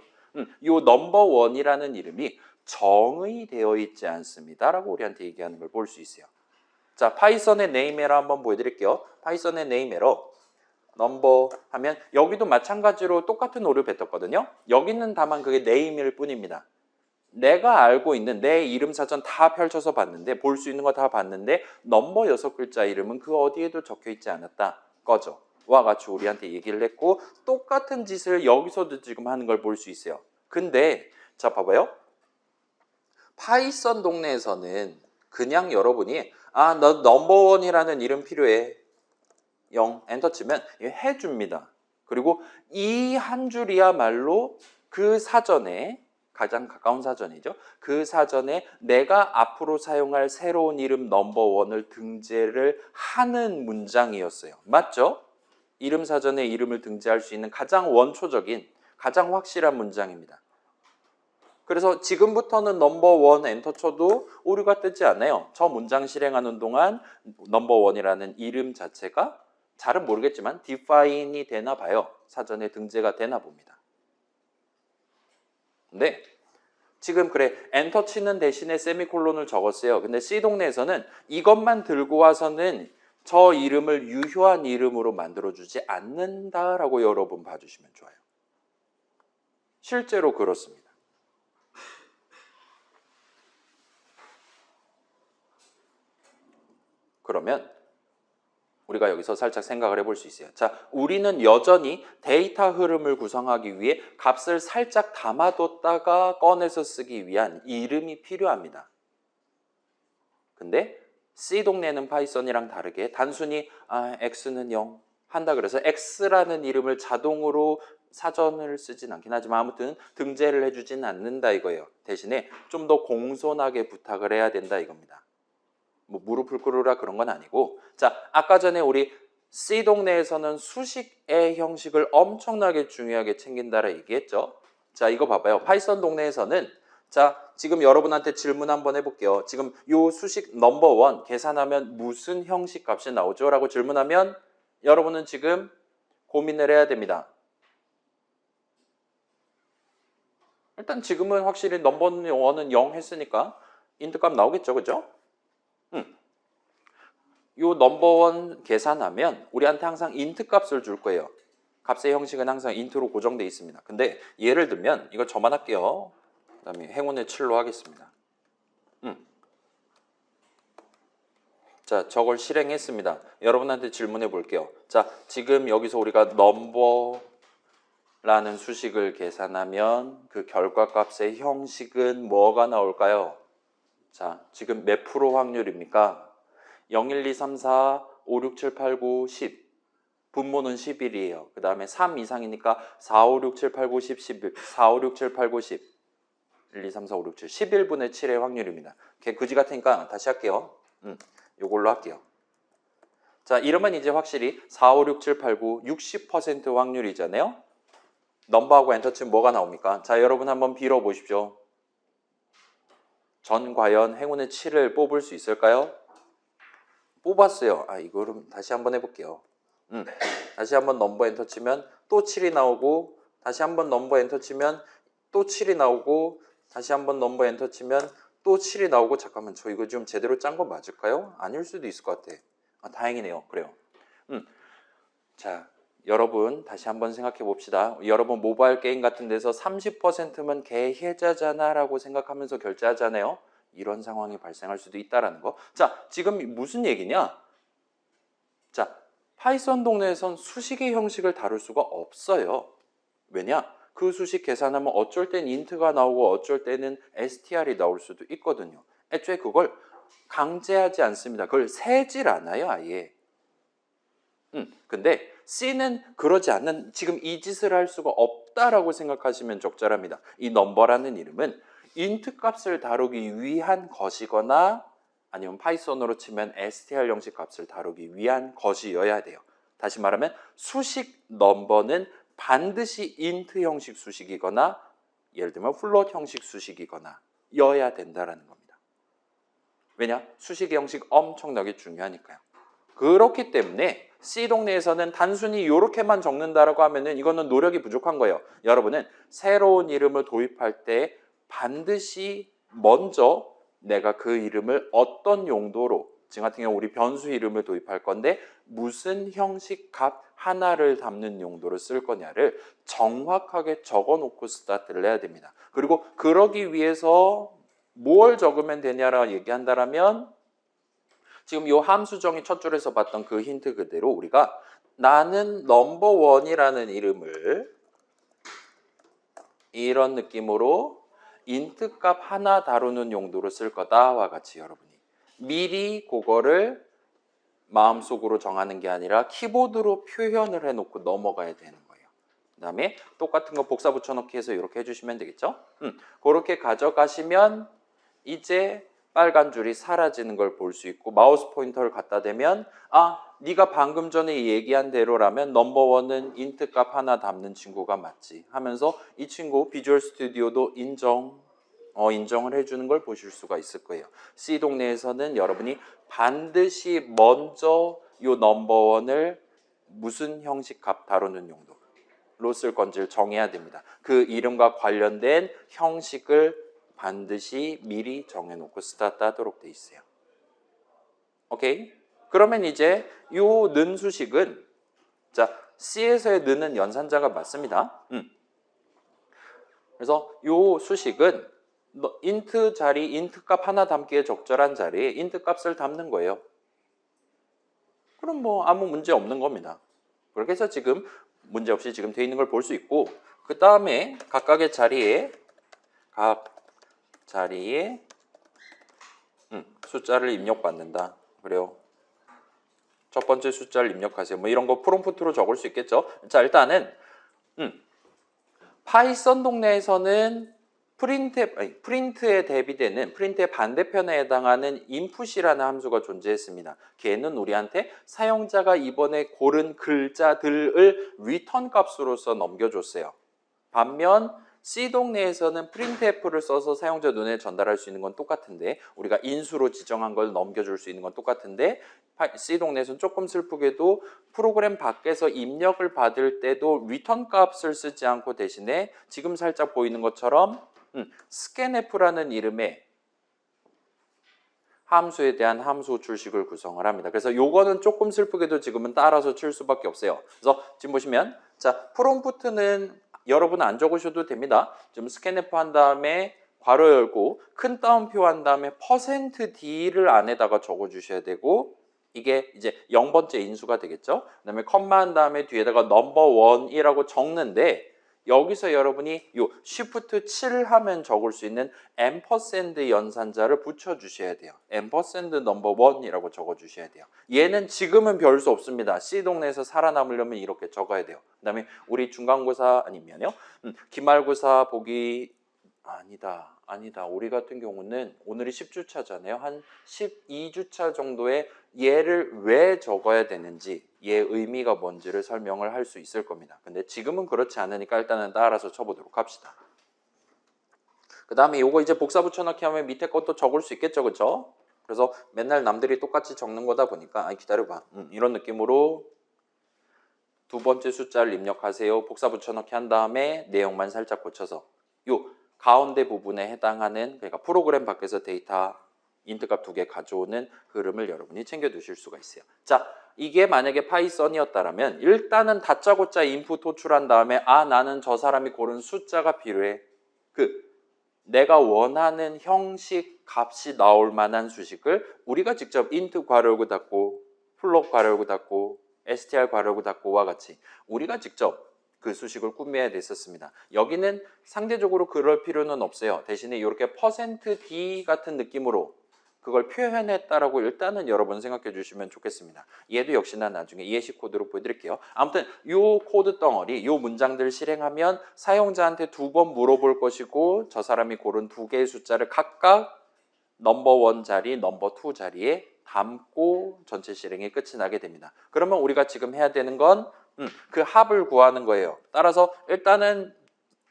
A: 요 넘버원이라는 이름이 정의되어 있지 않습니다. 라고 우리한테 얘기하는 걸 볼 수 있어요. 자, 파이썬의 네임 에러 한번 보여드릴게요. 파이썬의 네임 에러. 넘버 하면 여기도 마찬가지로 똑같은 오류 뱉었거든요. 여기는 다만 그게 네임일 뿐입니다. 내가 알고 있는 내 이름 사전 다 펼쳐서 봤는데 볼 수 있는 거 다 봤는데 넘버 6글자 이름은 그 어디에도 적혀 있지 않았다. 꺼져. 와 같이 우리한테 얘기를 했고 똑같은 짓을 여기서도 지금 하는 걸 볼 수 있어요. 근데 자 봐봐요. 파이썬 동네에서는 그냥 여러분이 너 넘버원이라는 이름 필요해. 0 엔터 치면 해줍니다. 그리고 이 한 줄이야말로 그 사전에 가장 가까운 사전이죠. 그 사전에 내가 앞으로 사용할 새로운 이름 넘버원을 등재를 하는 문장이었어요. 맞죠? 이름 사전에 이름을 등재할 수 있는 가장 원초적인 가장 확실한 문장입니다. 그래서 지금부터는 넘버원 엔터 쳐도 오류가 뜨지 않아요. 저 문장 실행하는 동안 넘버원이라는 이름 자체가 잘은 모르겠지만 디파인이 되나 봐요. 사전에 등재가 되나 봅니다. 근데 지금 그래 엔터 치는 대신에 세미콜론을 적었어요. 근데 C 동네에서는 이것만 들고 와서는 저 이름을 유효한 이름으로 만들어주지 않는다라고 여러분 봐주시면 좋아요. 실제로 그렇습니다. 그러면 우리가 여기서 살짝 생각을 해볼 수 있어요. 자, 우리는 여전히 데이터 흐름을 구성하기 위해 값을 살짝 담아뒀다가 꺼내서 쓰기 위한 이름이 필요합니다. 근데 C 동네는 파이썬이랑 다르게 단순히 x는 0 한다 그래서 x라는 이름을 자동으로 사전을 쓰진 않긴 하지만 아무튼 등재를 해주진 않는다 이거예요. 대신에 좀 더 공손하게 부탁을 해야 된다 이겁니다. 뭐 무릎을 꿇으라 그런 건 아니고 자 아까 전에 우리 C 동네에서는 수식의 형식을 엄청나게 중요하게 챙긴다라 얘기했죠. 자 이거 봐봐요. 파이썬 동네에서는 자 지금 여러분한테 질문 한번 해볼게요. 지금 요 수식 넘버 1 계산하면 무슨 형식 값이 나오죠? 라고 질문하면 여러분은 지금 고민을 해야 됩니다. 일단 지금은 확실히 넘버 1은 0 했으니까 인트 값 나오겠죠. 그죠? 요 넘버 1 계산하면 우리한테 항상 인트 값을 줄 거예요. 값의 형식은 항상 인트로 고정되어 있습니다. 근데 예를 들면 이거 저만 할게요. 그 다음에 행운의 7로 하겠습니다. 자, 저걸 실행했습니다. 여러분한테 질문해 볼게요. 자, 지금 여기서 우리가 넘버라는 수식을 계산하면 그 결과값의 형식은 뭐가 나올까요? 자, 지금 몇 프로 확률입니까? 0, 1, 2, 3, 4, 5, 6, 7, 8, 9, 10. 분모는 11이에요. 그 다음에 3 이상이니까 4, 5, 6, 7, 8, 9, 10, 11. 4, 5, 6, 7, 8, 9, 10. 1, 2, 3, 4, 5, 6, 7. 11분의 7의 확률입니다. 걔 그지 같으니까 다시 할게요. 요걸로 할게요. 자, 이러면 이제 확실히 4, 5, 6, 7, 8, 9, 60% 확률이잖아요. 넘버하고 엔터 치면 뭐가 나옵니까? 자, 여러분 한번 빌어보십시오. 전 과연 행운의 7을 뽑을 수 있을까요? 뽑았어요. 이거를 다시 한번 해볼게요. 다시 한번 넘버 엔터 치면 또 7이 나오고 다시 한번 넘버 엔터 치면 또 7이 나오고 다시 한번 넘버 엔터 치면 또 7이 나오고 잠깐만 저 이거 좀 제대로 짠 거 맞을까요? 아닐 수도 있을 것 같아. 다행이네요. 그래요. 자, 여러분 다시 한번 생각해 봅시다. 여러분 모바일 게임 같은 데서 30%면 개혜자잖아 라고 생각하면서 결제하잖아요. 이런 상황이 발생할 수도 있다는 거. 자, 지금 무슨 얘기냐? 자, 파이썬 동네에선 수식의 형식을 다룰 수가 없어요. 왜냐? 그 수식 계산하면 어쩔 땐 인트가 나오고 어쩔 때는 str이 나올 수도 있거든요. 애초에 그걸 강제하지 않습니다. 그걸 세질 않아요, 아예. 근데 C는 그러지 않는 지금 이 짓을 할 수가 없다라고 생각하시면 적절합니다. 이 넘버라는 이름은 인트 값을 다루기 위한 것이거나 아니면 파이썬으로 치면 str 형식 값을 다루기 위한 것이어야 돼요. 다시 말하면 수식 넘버는 반드시 인트 형식 수식이거나 예를 들면 플롯 형식 수식이거나 여야 된다라는 겁니다. 왜냐? 수식의 형식 엄청나게 중요하니까요. 그렇기 때문에 C 동네에서는 단순히 이렇게만 적는다라고 하면은 이거는 노력이 부족한 거예요. 여러분은 새로운 이름을 도입할 때 반드시 먼저 내가 그 이름을 어떤 용도로 지금 같은 경우 우리 변수 이름을 도입할 건데 무슨 형식 값 하나를 담는 용도로 쓸 거냐를 정확하게 적어놓고 스타트를 해야 됩니다. 그리고 그러기 위해서 뭘 적으면 되냐라고 얘기한다면 지금 이 함수 정의 첫 줄에서 봤던 그 힌트 그대로 우리가 나는 넘버원이라는 이름을 이런 느낌으로 인트 값 하나 다루는 용도로 쓸 거다와 같이 여러분이 미리 그거를 마음속으로 정하는 게 아니라 키보드로 표현을 해놓고 넘어가야 되는 거예요. 그 다음에 똑같은 거 복사 붙여넣기 해서 이렇게 해주시면 되겠죠? 그렇게 가져가시면 이제 빨간 줄이 사라지는 걸 볼 수 있고 마우스 포인터를 갖다 대면 네가 방금 전에 얘기한 대로라면 넘버원은 인트 값 하나 담는 친구가 맞지 하면서 이 친구 비주얼 스튜디오도 인정을 해주는 걸 보실 수가 있을 거예요. C 동네에서는 여러분이 반드시 먼저 이 넘버원을 무슨 형식 값 다루는 용도로 쓸 건지를 정해야 됩니다. 그 이름과 관련된 형식을 반드시 미리 정해놓고 스타트 하도록 돼 있어요. 오케이? 그러면 이제 요 는 수식은 자 C에서의 는은 연산자가 맞습니다. 그래서 요 수식은 인트 자리, 인트 값 하나 담기에 적절한 자리에 인트 값을 담는 거예요. 그럼 뭐 아무 문제 없는 겁니다. 그렇게 해서 지금 문제 없이 지금 돼 있는 걸 볼 수 있고 그 다음에 각각의 자리에 숫자를 입력받는다. 그래요. 첫 번째 숫자를 입력하세요. 뭐 이런 거 프롬프트로 적을 수 있겠죠. 자 일단은 파이썬 동네에서는 프린트에 대비되는 프린트의 반대편에 해당하는 input이라는 함수가 존재했습니다. 걔는 우리한테 사용자가 이번에 고른 글자들을 return 값으로서 넘겨줬어요. 반면 C 동네에서는 printf를 써서 사용자 눈에 전달할 수 있는 건 똑같은데 우리가 인수로 지정한 걸 넘겨줄 수 있는 건 똑같은데 C 동네에서는 조금 슬프게도 프로그램 밖에서 입력을 받을 때도 return 값을 쓰지 않고 대신에 지금 살짝 보이는 것처럼 scanf라는 이름의 함수에 대한 함수 출식을 구성을 합니다. 그래서 요거는 조금 슬프게도 지금은 따라서 칠 수밖에 없어요. 그래서 지금 보시면 자 프롬프트는 여러분 안 적으셔도 됩니다. 지금 scanf 한 다음에 괄호 열고 큰 따옴표 한 다음에 %d를 안에다가 적어 주셔야 되고 이게 이제 0번째 인수가 되겠죠. 그 다음에 컴마 한 다음에 뒤에다가 넘버1이라고 적는데 여기서 여러분이 요 Shift 7 하면 적을 수 있는 앰퍼샌드 연산자를 붙여주셔야 돼요. 앰퍼샌드 넘버 1이라고 적어주셔야 돼요. 얘는 지금은 별 수 없습니다. C 동네에서 살아남으려면 이렇게 적어야 돼요. 그 다음에 우리 중간고사 아니면요. 기말고사 보기 아니다. 우리 같은 경우는 오늘이 10주차잖아요. 한 12주차 정도에 얘를 왜 적어야 되는지 얘 의미가 뭔지를 설명을 할 수 있을 겁니다. 근데 지금은 그렇지 않으니까 일단은 따라서 쳐보도록 합시다. 그 다음에 요거 이제 복사 붙여넣기 하면 밑에 것도 적을 수 있겠죠. 그쵸? 그래서 맨날 남들이 똑같이 적는 거다 보니까 기다려봐. 이런 느낌으로 두 번째 숫자를 입력하세요. 복사 붙여넣기 한 다음에 내용만 살짝 고쳐서 요 가운데 부분에 해당하는 그러니까 프로그램 밖에서 데이터 인트 값 2개 가져오는 흐름을 여러분이 챙겨 두실 수가 있어요. 자, 이게 만약에 파이썬이었다면 일단은 다짜고짜 인풋 호출한 다음에 나는 저 사람이 고른 숫자가 필요해. 내가 원하는 형식 값이 나올 만한 수식을 우리가 직접 int 괄호 열고 닫고 플롯 괄호 열고 닫고 str 괄호 열고 닫고와 같이 우리가 직접 그 수식을 꾸며야 됐었습니다. 여기는 상대적으로 그럴 필요는 없어요. 대신에 이렇게 %d 같은 느낌으로 그걸 표현했다라고 일단은 여러분 생각해 주시면 좋겠습니다. 얘도 역시나 나중에 예시 코드로 보여드릴게요. 아무튼 이 코드 덩어리, 이 문장들 실행하면 사용자한테 2번 물어볼 것이고 저 사람이 고른 2개의 숫자를 각각 넘버 1 자리, 넘버 2 자리에 담고 전체 실행이 끝이 나게 됩니다. 그러면 우리가 지금 해야 되는 건 그 합을 구하는 거예요. 따라서 일단은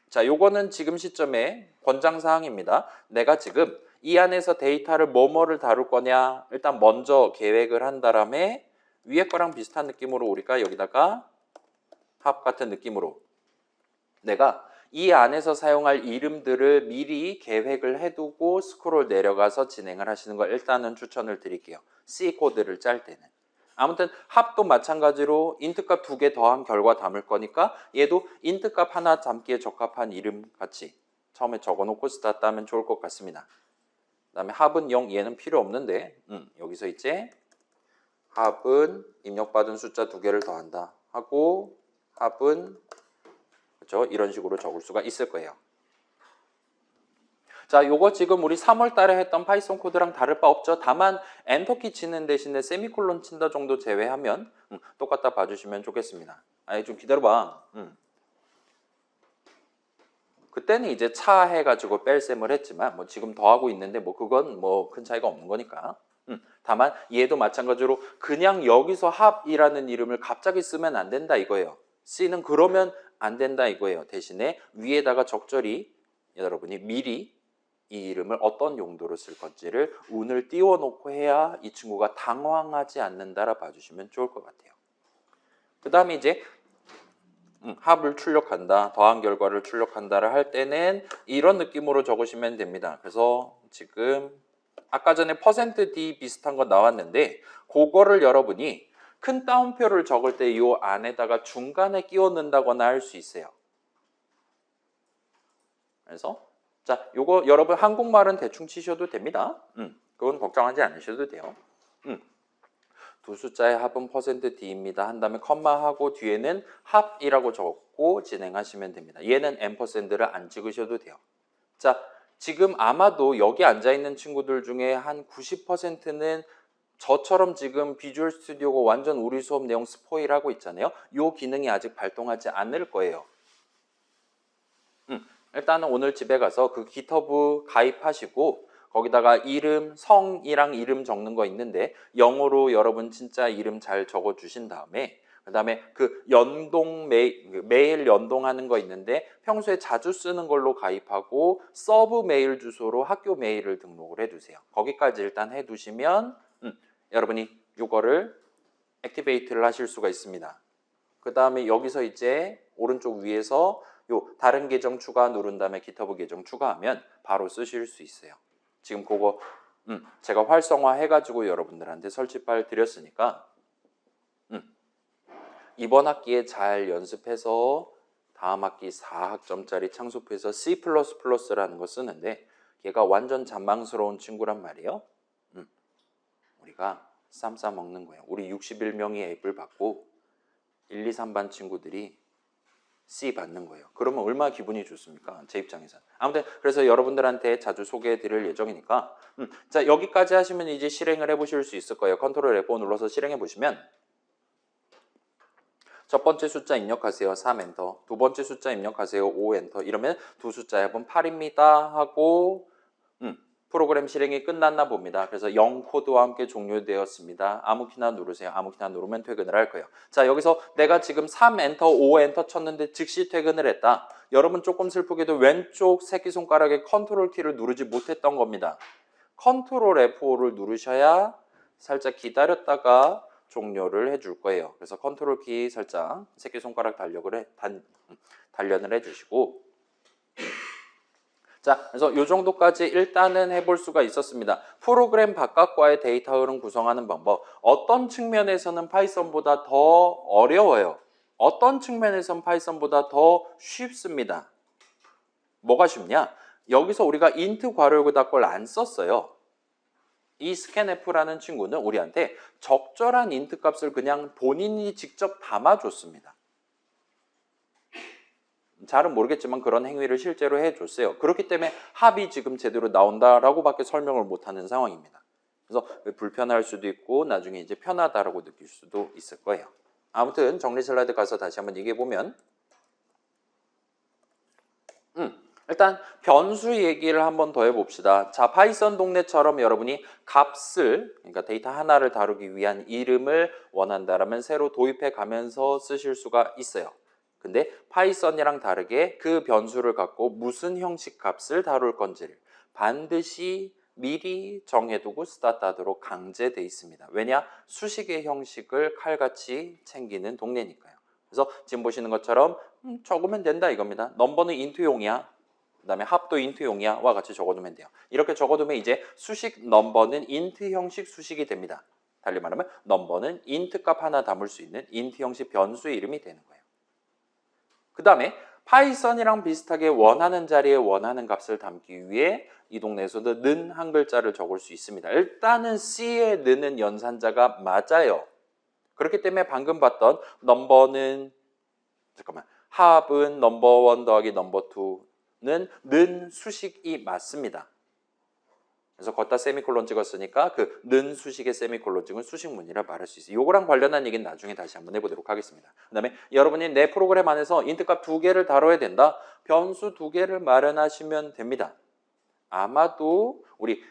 A: 자, 요거는 지금 시점에 권장사항입니다. 내가 지금 이 안에서 데이터를 뭐뭐를 다룰 거냐 일단 먼저 계획을 한 다음에 위에 거랑 비슷한 느낌으로 우리가 여기다가 합 같은 느낌으로 내가 이 안에서 사용할 이름들을 미리 계획을 해두고 스크롤 내려가서 진행을 하시는 걸 일단은 추천을 드릴게요. C 코드를 짤 때는. 아무튼 합도 마찬가지로 인트값 2개 더한 결과 담을 거니까 얘도 인트값 하나 담기에 적합한 이름 같이 처음에 적어놓고 스타트 하면 좋을 것 같습니다. 그 다음에 합은 0, 얘는 필요 없는데 여기서 이제 합은 입력받은 숫자 2개를 더한다 하고 합은 그렇죠? 이런 식으로 적을 수가 있을 거예요. 자, 요거 지금 우리 3월 달에 했던 파이썬 코드랑 다를 바 없죠. 다만 엔터키 치는 대신에 세미콜론 친다 정도 제외하면 똑같다 봐주시면 좋겠습니다. 아니 좀 기다려봐. 그때는 이제 차 해가지고 뺄셈을 했지만 뭐 지금 더하고 있는데 뭐 그건 뭐 큰 차이가 없는 거니까. 다만 얘도 마찬가지로 그냥 여기서 합이라는 이름을 갑자기 쓰면 안 된다 이거예요. C는 그러면 안 된다 이거예요. 대신에 위에다가 적절히 여러분이 미리 이 이름을 어떤 용도로 쓸 건지를 운을 띄워놓고 해야 이 친구가 당황하지 않는다라 봐주시면 좋을 것 같아요. 그 다음에 이제 합을 출력한다, 더한 결과를 출력한다를 할 때는 이런 느낌으로 적으시면 됩니다. 그래서 지금 아까 전에 %d 비슷한 거 나왔는데 그거를 여러분이 큰 따옴표를 적을 때 이 안에다가 중간에 끼워 넣는다거나 할 수 있어요. 그래서 자, 요거 여러분 한국말은 대충 치셔도 됩니다. 그건 걱정하지 않으셔도 돼요. 두 숫자의 합은 %d입니다. 한 다음에 컴마하고 뒤에는 합이라고 적고 진행하시면 됩니다. 얘는 앰퍼샌드를 안 찍으셔도 돼요. 자, 지금 아마도 여기 앉아있는 친구들 중에 한 90%는 저처럼 지금 비주얼 스튜디오가 완전 우리 수업 내용 스포일하고 있잖아요. 요 기능이 아직 발동하지 않을 거예요. 일단은 오늘 집에 가서 그 깃허브 가입하시고 거기다가 이름, 성이랑 이름 적는 거 있는데 영어로 여러분 진짜 이름 잘 적어 주신 다음에 그 다음에 그 연동 메일 연동하는 거 있는데 평소에 자주 쓰는 걸로 가입하고 서브 메일 주소로 학교 메일을 등록을 해두세요. 거기까지 일단 해두시면 여러분이 이거를 액티베이트를 하실 수가 있습니다. 그 다음에 여기서 이제 오른쪽 위에서 요 다른 계정 추가 누른 다음에 깃허브 계정 추가하면 바로 쓰실 수 있어요. 지금 그거 제가 활성화 해가지고 여러분들한테 설치 파일 드렸으니까 이번 학기에 잘 연습해서 다음 학기 4학점짜리 창소표에서 C++라는 거 쓰는데 얘가 완전 잔망스러운 친구란 말이에요. 우리가 쌈 싸먹는 거예요. 우리 61명이 A를 받고 1, 2, 3반 친구들이 C 받는 거예요. 그러면 얼마나 기분이 좋습니까? 제 입장에서. 아무튼 그래서 여러분들한테 자주 소개해 드릴 예정이니까 자, 여기까지 하시면 이제 실행을 해보실 수 있을 거예요. 컨트롤 F5 눌러서 실행해 보시면 첫 번째 숫자 입력하세요. 3 엔터. 두 번째 숫자 입력하세요. 5 엔터. 이러면 두 숫자의 합은 8입니다 하고 프로그램 실행이 끝났나 봅니다. 그래서 0 코드와 함께 종료되었습니다. 아무 키나 누르세요. 아무 키나 누르면 퇴근을 할 거예요. 자, 여기서 내가 지금 3 엔터, 5 엔터 쳤는데 즉시 퇴근을 했다. 여러분 조금 슬프게도 왼쪽 새끼손가락에 컨트롤 키를 누르지 못했던 겁니다. 컨트롤 F5를 누르셔야 살짝 기다렸다가 종료를 해줄 거예요. 그래서 컨트롤 키 살짝 새끼손가락 단련을 해주시고 자, 그래서 이 정도까지 일단은 해볼 수가 있었습니다. 프로그램 바깥과의 데이터 흐름 구성하는 방법. 어떤 측면에서는 파이썬보다 더 어려워요. 어떤 측면에서는 파이썬보다 더 쉽습니다. 뭐가 쉽냐? 여기서 우리가 int 괄호 닫골 안 썼어요. 이 scanf라는 친구는 우리한테 적절한 int 값을 그냥 본인이 직접 담아줬습니다. 잘은 모르겠지만 그런 행위를 실제로 해줬어요. 그렇기 때문에 합이 지금 제대로 나온다라고 밖에 설명을 못하는 상황입니다. 그래서 불편할 수도 있고 나중에 이제 편하다라고 느낄 수도 있을 거예요. 아무튼 정리 슬라이드 가서 다시 한번 얘기해보면 일단 변수 얘기를 한번 더 해봅시다. 자, 파이썬 동네처럼 여러분이 값을, 그러니까 데이터 하나를 다루기 위한 이름을 원한다라면 새로 도입해 가면서 쓰실 수가 있어요. 근데 파이썬이랑 다르게 그 변수를 갖고 무슨 형식 값을 다룰 건지를 반드시 미리 정해두고 스타트하도록 강제돼 있습니다. 왜냐? 수식의 형식을 칼같이 챙기는 동네니까요. 그래서 지금 보시는 것처럼 적으면 된다 이겁니다. 넘버는 인트용이야. 그 다음에 합도 인트용이야 와 같이 적어두면 돼요. 이렇게 적어두면 이제 수식 넘버는 인트 형식 수식이 됩니다. 달리 말하면 넘버는 인트 값 하나 담을 수 있는 인트 형식 변수의 이름이 되는 거예요. 그 다음에 파이썬이랑 비슷하게 원하는 자리에 원하는 값을 담기 위해 이 동네에서도 는 한 글자를 적을 수 있습니다. 일단은 C의 는은 연산자가 맞아요. 그렇기 때문에 방금 봤던 넘버는 합은 넘버 1 더하기 넘버 2는 는 수식이 맞습니다. 그래서 걷다 세미콜론 찍었으니까 그 는 수식의 세미콜론 찍은 수식문이라 말할 수 있어요. 요거랑 관련한 얘기는 나중에 다시 한번 해보도록 하겠습니다. 그 다음에 여러분이 내 프로그램 안에서 인트값 2개를 다뤄야 된다. 변수 2개를 마련하시면 됩니다. 아마도 우리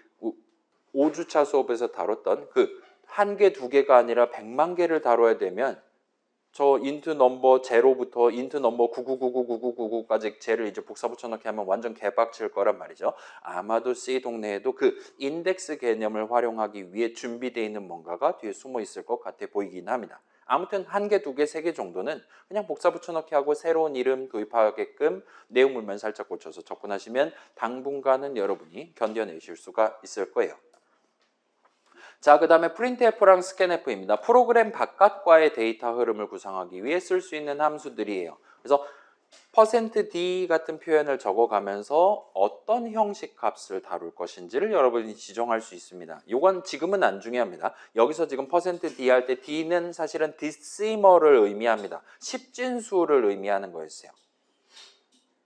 A: 5주차 수업에서 다뤘던 그 1개, 2개가 아니라 100만 개를 다뤄야 되면 저 인트 넘버 0부터 인트 넘버 99999999까지 쟤를 이제 복사 붙여넣기 하면 완전 개빡칠 거란 말이죠. 아마도 C 동네에도 그 인덱스 개념을 활용하기 위해 준비되어 있는 뭔가가 뒤에 숨어 있을 것 같아 보이긴 합니다. 아무튼 1개, 2개, 3개 정도는 그냥 복사 붙여넣기 하고 새로운 이름 도입하게끔 내용물만 살짝 고쳐서 접근하시면 당분간은 여러분이 견뎌내실 수가 있을 거예요. 자, 그 다음에 printf랑 scanf입니다. 프로그램 바깥과의 데이터 흐름을 구성하기 위해 쓸 수 있는 함수들이에요. 그래서 %d 같은 표현을 적어가면서 어떤 형식 값을 다룰 것인지를 여러분이 지정할 수 있습니다. 이건 지금은 안 중요합니다. 여기서 지금 %d 할 때 d는 사실은 decimal을 의미합니다. 십진수를 의미하는 거였어요.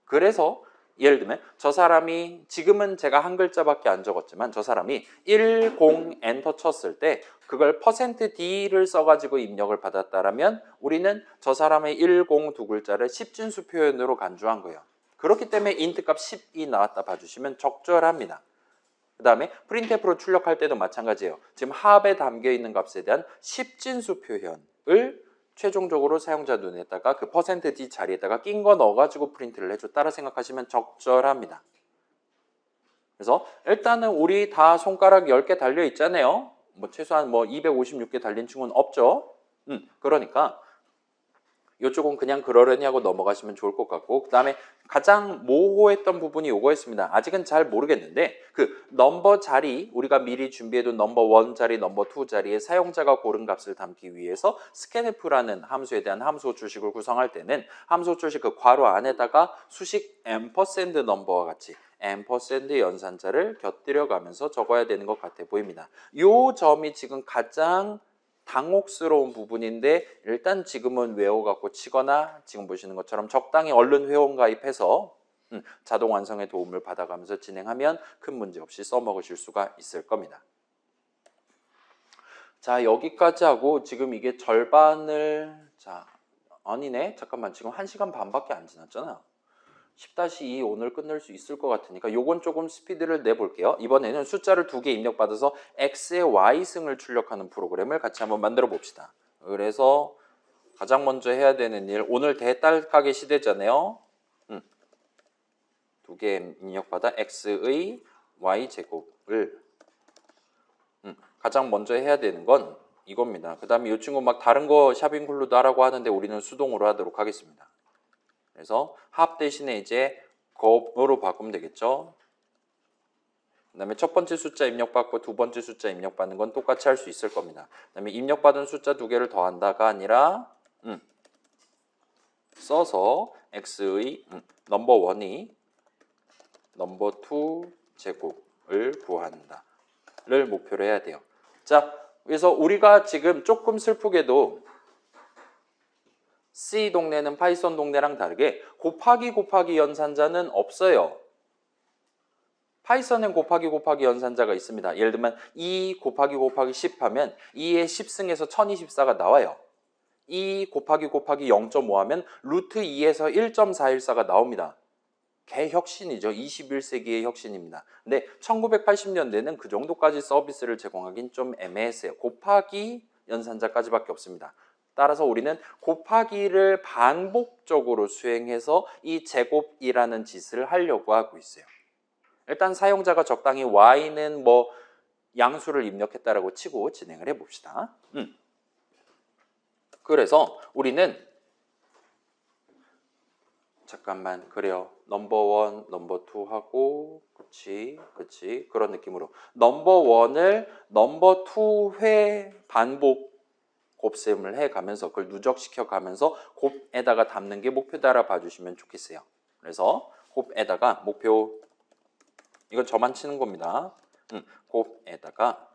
A: 그래서 예를 들면 저 사람이 지금은 제가 한 글자밖에 안 적었지만 저 사람이 10 엔터 쳤을 때 그걸 %d를 써가지고 입력을 받았다라면 우리는 저 사람의 10 두 글자를 십진수 표현으로 간주한 거예요. 그렇기 때문에 인트 값 10이 나왔다 봐주시면 적절합니다. 그 다음에 printf로 출력할 때도 마찬가지예요. 지금 합에 담겨 있는 값에 대한 십진수 표현을 최종적으로 사용자 눈에다가 그 %d 자리에다가 낀 거 넣어가지고 프린트를 해줬다라 생각하시면 적절합니다. 그래서 일단은 우리 다 손가락 10개 달려 있잖아요. 뭐 최소한 뭐 256개 달린 친구는 없죠. 그러니까 이쪽은 그냥 그러려니 하고 넘어가시면 좋을 것 같고, 그 다음에 가장 모호했던 부분이 요거였습니다. 아직은 잘 모르겠는데 그 넘버 자리, 우리가 미리 준비해둔 넘버 1 자리, 넘버 2 자리에 사용자가 고른 값을 담기 위해서 scanf라는 함수에 대한 함수 주식을 구성할 때는 함수 주식 그 괄호 안에다가 수식 ampersand 넘버와 같이 ampersand 연산자를 곁들여 가면서 적어야 되는 것 같아 보입니다. 요 점이 지금 가장 당혹스러운 부분인데 일단 지금은 외워갖고 치거나 지금 보시는 것처럼 적당히 얼른 회원 가입해서 자동 완성의 도움을 받아가면서 진행하면 큰 문제 없이 써먹으실 수가 있을 겁니다. 자, 여기까지 하고 지금 이게 절반을 아니네. 잠깐만, 지금 1시간 반밖에 안 지났잖아. 10-2 오늘 끝낼 수 있을 것 같으니까 요건 조금 스피드를 내볼게요. 이번에는 숫자를 2개 입력받아서 x의 y승을 출력하는 프로그램을 같이 한번 만들어 봅시다. 그래서 가장 먼저 해야 되는 일, 오늘 대딸가게 시대잖아요. 2개 입력받아 x의 y제곱을 가장 먼저 해야 되는 건 이겁니다. 그 다음에 이 친구 막 다른 거 샵인클루드 하라고 하는데 우리는 수동으로 하도록 하겠습니다. 그래서 합 대신에 이제 곱으로 바꾸면 되겠죠. 그 다음에 첫 번째 숫자 입력받고 두 번째 숫자 입력받는 건 똑같이 할 수 있을 겁니다. 그 다음에 입력받은 숫자 2개를 더한다가 아니라 써서 x의 넘버 1이 넘버 2 제곱을 구한다 를 목표로 해야 돼요. 자, 그래서 우리가 지금 조금 슬프게도 C 동네는 파이썬 동네랑 다르게 곱하기 연산자는 없어요. 파이썬은 곱하기 연산자가 있습니다. 예를 들면 2 곱하기 10 하면 2의 10승에서 1024가 나와요. 2 곱하기 0.5 하면 루트 2에서 1.414가 나옵니다. 개혁신이죠. 21세기의 혁신입니다. 근데 1980년대는 그 정도까지 서비스를 제공하긴 좀 애매했어요. 곱하기 연산자까지밖에 없습니다. 따라서 우리는 곱하기를 반복적으로 수행해서 이 제곱이라는 짓을 하려고 하고 있어요. 일단 사용자가 적당히 y는 뭐 양수를 입력했다라고 치고 진행을 해봅시다. 그래서 우리는 잠깐만 그래요. 넘버 1, 넘버 2 하고 그치 그런 느낌으로 넘버 1을 넘버 2회 반복 곱셈을 해가면서 그걸 누적시켜 가면서 곱에다가 담는 게 목표다라 봐주시면 좋겠어요. 그래서 곱에다가 목표 이건 저만 치는 겁니다. 곱에다가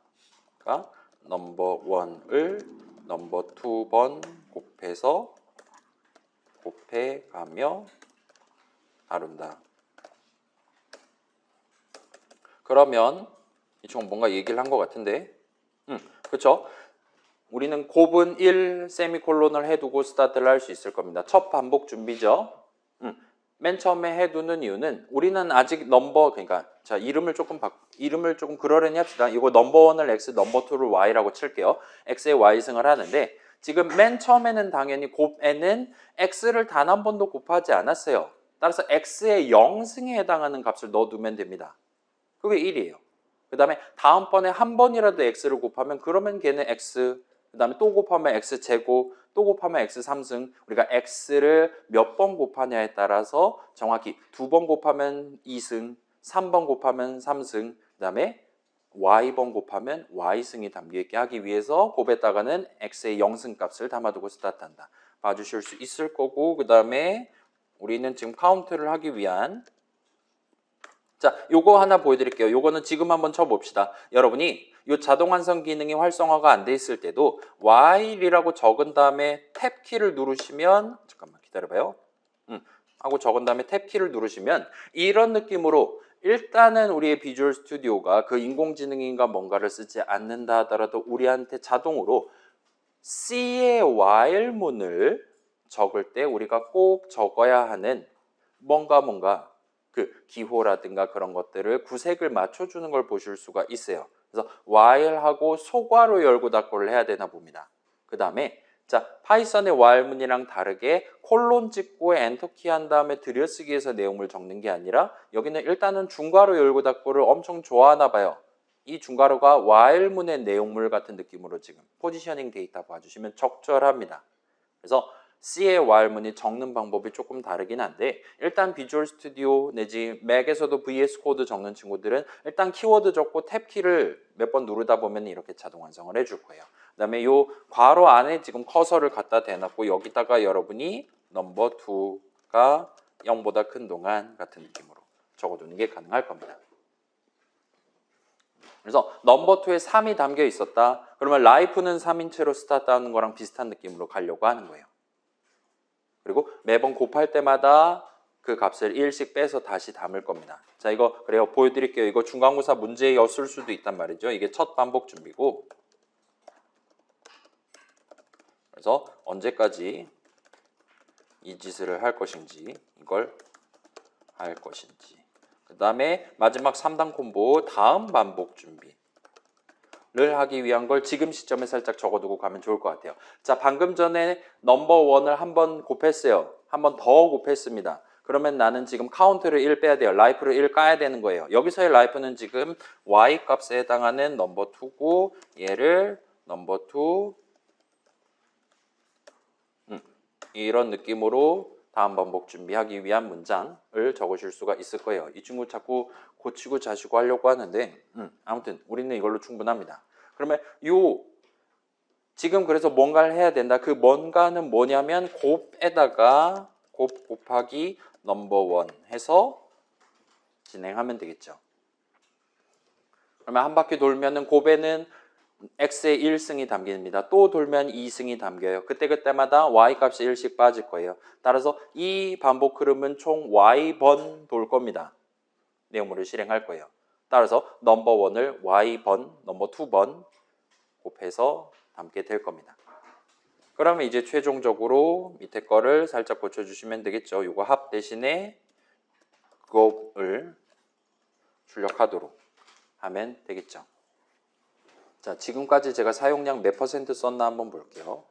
A: 넘버 1을 넘버 2번 곱해가며 다룬다. 그러면 이쪽 뭔가 얘기를 한 것 같은데 그렇죠? 우리는 곱은 1 세미콜론을 해두고 스타트를 할 수 있을 겁니다. 첫 반복 준비죠. 맨 처음에 해두는 이유는 우리는 아직 그러니까 자 이름을 조금 그러려니 합시다. 이거 넘버 1을 x, 넘버 2를 y라고 칠게요. x에 y승을 하는데 지금 맨 처음에는 당연히 곱에는 x를 단 한 번도 곱하지 않았어요. 따라서 x의 0승에 해당하는 값을 넣어두면 됩니다. 그게 1이에요. 그 다음에 다음번에 한 번이라도 x를 곱하면 그러면 걔는 x, 그 다음에 또 곱하면 x제곱, 또 곱하면 x 3승. 우리가 x를 몇 번 곱하냐에 따라서 정확히 2번 곱하면 2승, 3번 곱하면 3승, 그 다음에 y번 곱하면 y승이 담겨있게 하기 위해서 곱에다가는 x의 0승 값을 담아두고 스타트한다. 봐주실 수 있을 거고 그 다음에 우리는 지금 카운트를 하기 위한 자, 요거 하나 보여드릴게요. 요거는 지금 한번 쳐봅시다. 여러분이 요 자동 완성 기능이 활성화가 안 돼 있을 때도 while이라고 적은 다음에 탭 키를 누르시면 잠깐만 기다려봐요. 하고 적은 다음에 탭 키를 누르시면 이런 느낌으로 일단은 우리의 비주얼 스튜디오가 그 인공지능인가 뭔가를 쓰지 않는다 하더라도 우리한테 자동으로 C의 while문을 적을 때 우리가 꼭 적어야 하는 뭔가 그 기호라든가 그런 것들을 구색을 맞춰주는 걸 보실 수가 있어요. 그래서 while하고 소괄호 열고 닫고를 해야 되나 봅니다. 그 다음에 자 파이썬의 while문이랑 다르게 콜론 찍고 엔터키 한 다음에 들여쓰기해서 내용을 적는 게 아니라 여기는 일단은 중괄호 열고 닫고를 엄청 좋아하나 봐요. 이 중괄호가 while문의 내용물 같은 느낌으로 지금 포지셔닝 데이터 봐주시면 적절합니다. 그래서 C의 while문이 적는 방법이 조금 다르긴 한데 일단 비주얼 스튜디오 내지 맥에서도 VS 코드 적는 친구들은 일단 키워드 적고 탭 키를 몇 번 누르다 보면 이렇게 자동 완성을 해줄 거예요. 그 다음에 요 괄호 안에 지금 커서를 갖다 대놨고 여기다가 여러분이 넘버 2가 0보다 큰 동안 같은 느낌으로 적어두는 게 가능할 겁니다. 그래서 넘버 2에 3이 담겨 있었다. 그러면 life는 3인체로 스타트하는 거랑 비슷한 느낌으로 가려고 하는 거예요. 그리고 매번 곱할 때마다 그 값을 1씩 빼서 다시 담을 겁니다. 자, 이거 그래요. 보여드릴게요. 이거 중간고사 문제였을 수도 있단 말이죠. 이게 첫 반복 준비고 그래서 언제까지 이 짓을 할 것인지 이걸 할 것인지 그 다음에 마지막 3단 콤보 다음 반복 준비 를 하기 위한 걸 지금 시점에 살짝 적어두고 가면 좋을 것 같아요. 자, 방금 전에 넘버 1을 한번 곱했어요. 한 번 더 곱했습니다. 그러면 나는 지금 카운트를 1 빼야 돼요. life를 1 까야 되는 거예요. 여기서의 life는 지금 y 값에 해당하는 넘버 2고 얘를 넘버 2 이런 느낌으로 다음 반복 준비하기 위한 문장을 적으실 수가 있을 거예요. 이 친구 자꾸 고치고 자시고 하려고 하는데 아무튼 우리는 이걸로 충분합니다. 그러면 지금 그래서 뭔가를 해야 된다. 그 뭔가는 뭐냐면 곱에다가 곱 곱하기 넘버 1 해서 진행하면 되겠죠. 그러면 한 바퀴 돌면은 곱에는 x의 1승이 담깁니다. 또 돌면 2승이 담겨요. 그때마다 y 값이 1씩 빠질 거예요. 따라서 이 반복 흐름은 총 y번 돌 겁니다. 내용물을 실행할 거예요. 따라서 넘버 1을 y번, 넘버 2번 곱해서 담게 될 겁니다. 그러면 이제 최종적으로 밑에 거를 살짝 고쳐주시면 되겠죠. 이거 합 대신에 그거를 출력하도록 하면 되겠죠. 자, 지금까지 제가 사용량 몇 퍼센트 썼나 한번 볼게요.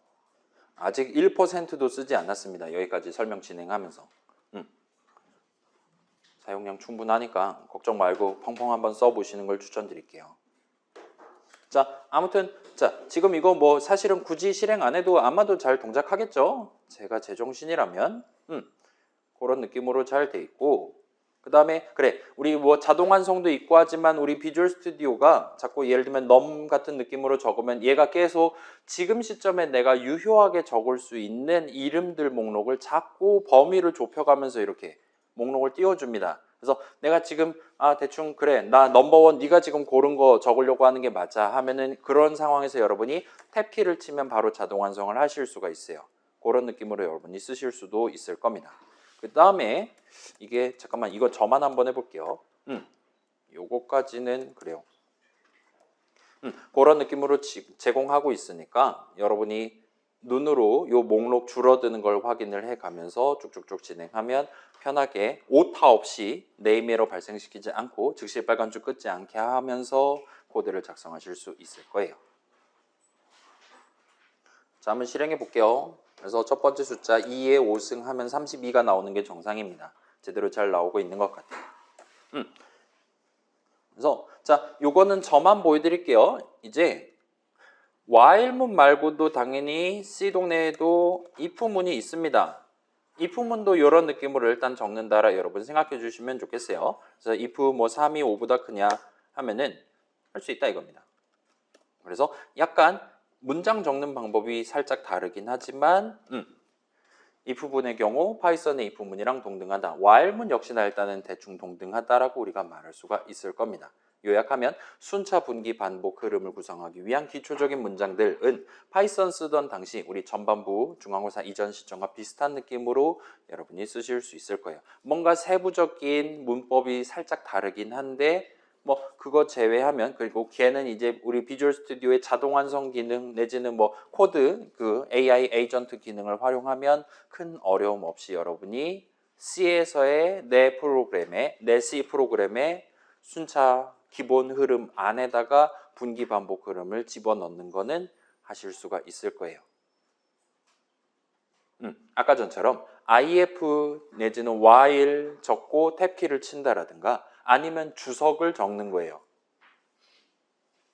A: 아직 1%도 쓰지 않았습니다. 여기까지 설명 진행하면서. 사용량 충분하니까 걱정 말고 펑펑 한번 써보시는 걸 추천드릴게요. 자, 아무튼 자 지금 이거 뭐 사실은 굳이 실행 안 해도 아마도 잘 동작하겠죠? 제가 제정신이라면 그런 느낌으로 잘 돼 있고, 그 다음에 그래 우리 뭐 자동 완성도 있고 하지만 우리 비주얼 스튜디오가 자꾸 예를 들면 넘 같은 느낌으로 적으면 얘가 계속 지금 시점에 내가 유효하게 적을 수 있는 이름들 목록을 자꾸 범위를 좁혀가면서 이렇게 목록을 띄워줍니다. 그래서 내가 지금 대충 그래 나 넘버원 네가 지금 고른 거 적으려고 하는 게 맞아 하면은 그런 상황에서 여러분이 탭키를 치면 바로 자동 완성을 하실 수가 있어요. 그런 느낌으로 여러분이 쓰실 수도 있을 겁니다. 그 다음에 이게 잠깐만 이거 저만 한번 해볼게요. 요거까지는 그래요. 그런 느낌으로 제공하고 있으니까 여러분이 눈으로 요 목록 줄어드는 걸 확인을 해가면서 쭉쭉쭉 진행하면 편하게 오타 없이 네임에러 발생시키지 않고 즉시 빨간 줄 끊지 않게 하면서 코드를 작성하실 수 있을 거예요. 자, 한번 실행해 볼게요. 그래서 첫 번째 숫자 2에 5승 하면 32가 나오는 게 정상입니다. 제대로 잘 나오고 있는 것 같아요. 그래서 자, 요거는 저만 보여드릴게요. 이제 while문 말고도 당연히 C 동네에도 if문이 있습니다. if문도 이런 느낌으로 일단 적는다라 여러분 생각해 주시면 좋겠어요. 그래서 if 뭐 3이 5보다 크냐 하면은 할 수 있다 이겁니다. 그래서 약간 문장 적는 방법이 살짝 다르긴 하지만 if문의 경우 파이썬의 if문이랑 동등하다. while문 역시나 일단은 대충 동등하다라고 우리가 말할 수가 있을 겁니다. 요약하면 순차 분기 반복 흐름을 구성하기 위한 기초적인 문장들은 파이썬 쓰던 당시 우리 전반부 중간고사 이전 시점과 비슷한 느낌으로 여러분이 쓰실 수 있을 거예요. 뭔가 세부적인 문법이 살짝 다르긴 한데 뭐 그거 제외하면 그리고 걔는 이제 우리 비주얼 스튜디오의 자동 완성 기능 내지는 뭐 코드 그 AI 에이전트 기능을 활용하면 큰 어려움 없이 여러분이 C에서의 내 C 프로그램에 순차 기본 흐름 안에다가 분기 반복 흐름을 집어넣는 거는 하실 수가 있을 거예요. 아까 전처럼 if 내지는 while 적고 탭키를 친다라든가 아니면 주석을 적는 거예요.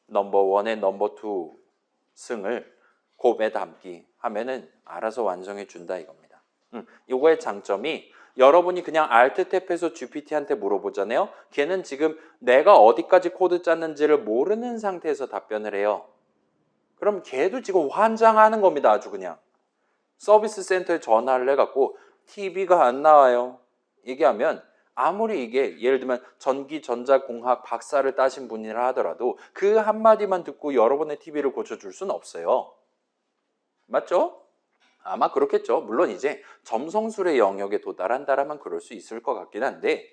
A: 넘버 1에 넘버 2 승을 곱에 담기 하면은 알아서 완성해 준다 이겁니다. 이거의 장점이 여러분이 그냥 Alt 탭해서 GPT한테 물어보잖아요. 걔는 지금 내가 어디까지 코드 짰는지를 모르는 상태에서 답변을 해요. 그럼 걔도 지금 환장하는 겁니다. 아주 그냥. 서비스 센터에 전화를 해갖고 TV가 안 나와요. 얘기하면 아무리 이게 예를 들면 전기전자공학 박사를 따신 분이라 하더라도 그 한마디만 듣고 여러분의 TV를 고쳐줄 수는 없어요. 맞죠? 아마 그렇겠죠. 물론 이제 점성술의 영역에 도달한다라면 그럴 수 있을 것 같긴 한데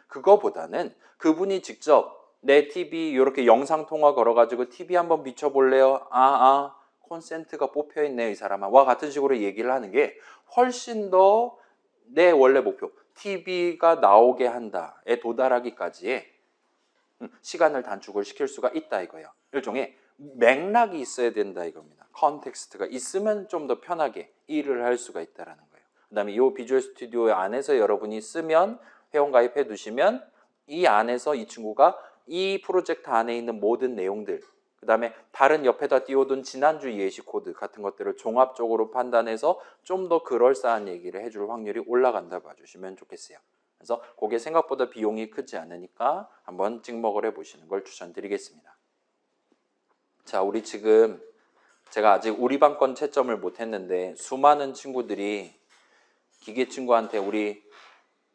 A: 그거보다는 그분이 직접 내 TV 이렇게 영상통화 걸어가지고 TV 한번 비춰볼래요? 콘센트가 뽑혀있네 이 사람아 와 같은 식으로 얘기를 하는 게 훨씬 더 내 원래 목표 TV가 나오게 한다에 도달하기까지의 시간을 단축을 시킬 수가 있다 이거예요. 일종의 맥락이 있어야 된다 이겁니다. 컨텍스트가 있으면 좀 더 편하게 일을 할 수가 있다는 거예요. 그 다음에 이 비주얼 스튜디오 안에서 여러분이 쓰면 회원가입해 두시면 이 안에서 이 친구가 이 프로젝트 안에 있는 모든 내용들 그 다음에 다른 옆에다 띄워둔 지난주 예시 코드 같은 것들을 종합적으로 판단해서 좀 더 그럴싸한 얘기를 해줄 확률이 올라간다 봐주시면 좋겠어요. 그래서 그게 생각보다 비용이 크지 않으니까 한번 찍먹을 해보시는 걸 추천드리겠습니다. 자, 우리 지금 제가 아직 우리 반 건 채점을 못했는데 수많은 친구들이 기계 친구한테 우리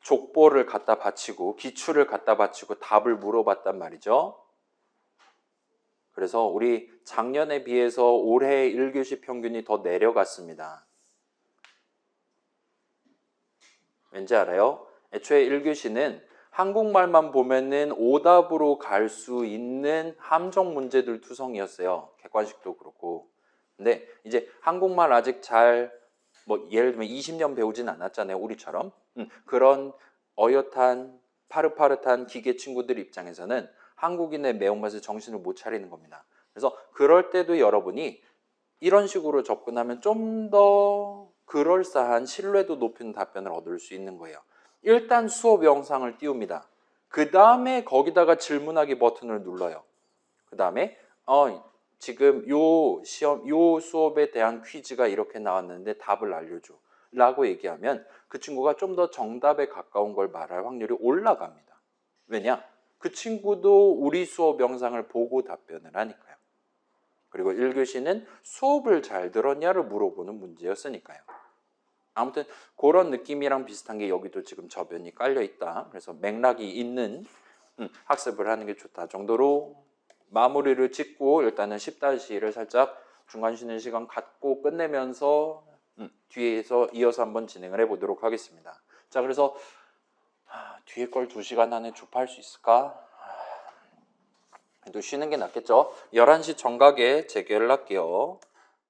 A: 족보를 갖다 바치고 기출을 갖다 바치고 답을 물어봤단 말이죠. 그래서 우리 작년에 비해서 올해 1교시 평균이 더 내려갔습니다. 왠지 알아요? 애초에 1교시는 한국말만 보면은 오답으로 갈 수 있는 함정 문제들 투성이었어요. 객관식도 그렇고. 근데 이제 한국말 아직 뭐 예를 들면 20년 배우진 않았잖아요. 우리처럼. 그런 어엿한 파릇파릇한 기계 친구들 입장에서는 한국인의 매운맛에 정신을 못 차리는 겁니다. 그래서 그럴 때도 여러분이 이런 식으로 접근하면 좀 더 그럴싸한 신뢰도 높은 답변을 얻을 수 있는 거예요. 일단 수업 영상을 띄웁니다. 그 다음에 거기다가 질문하기 버튼을 눌러요. 그 다음에 지금 요 수업에 대한 퀴즈가 이렇게 나왔는데 답을 알려줘. 라고 얘기하면 그 친구가 좀 더 정답에 가까운 걸 말할 확률이 올라갑니다. 왜냐? 그 친구도 우리 수업 영상을 보고 답변을 하니까요. 그리고 1교시는 수업을 잘 들었냐를 물어보는 문제였으니까요. 아무튼 그런 느낌이랑 비슷한 게 여기도 지금 저변이 깔려 있다. 그래서 맥락이 있는 학습을 하는 게 좋다 정도로 마무리를 짓고 일단은 10-1을 살짝 중간 쉬는 시간 갖고 끝내면서 뒤에서 이어서 한번 진행을 해보도록 하겠습니다. 자, 그래서 뒤에 걸 2시간 안에 주파할 수 있을까? 그래도 쉬는 게 낫겠죠? 11시 정각에 재개를 할게요.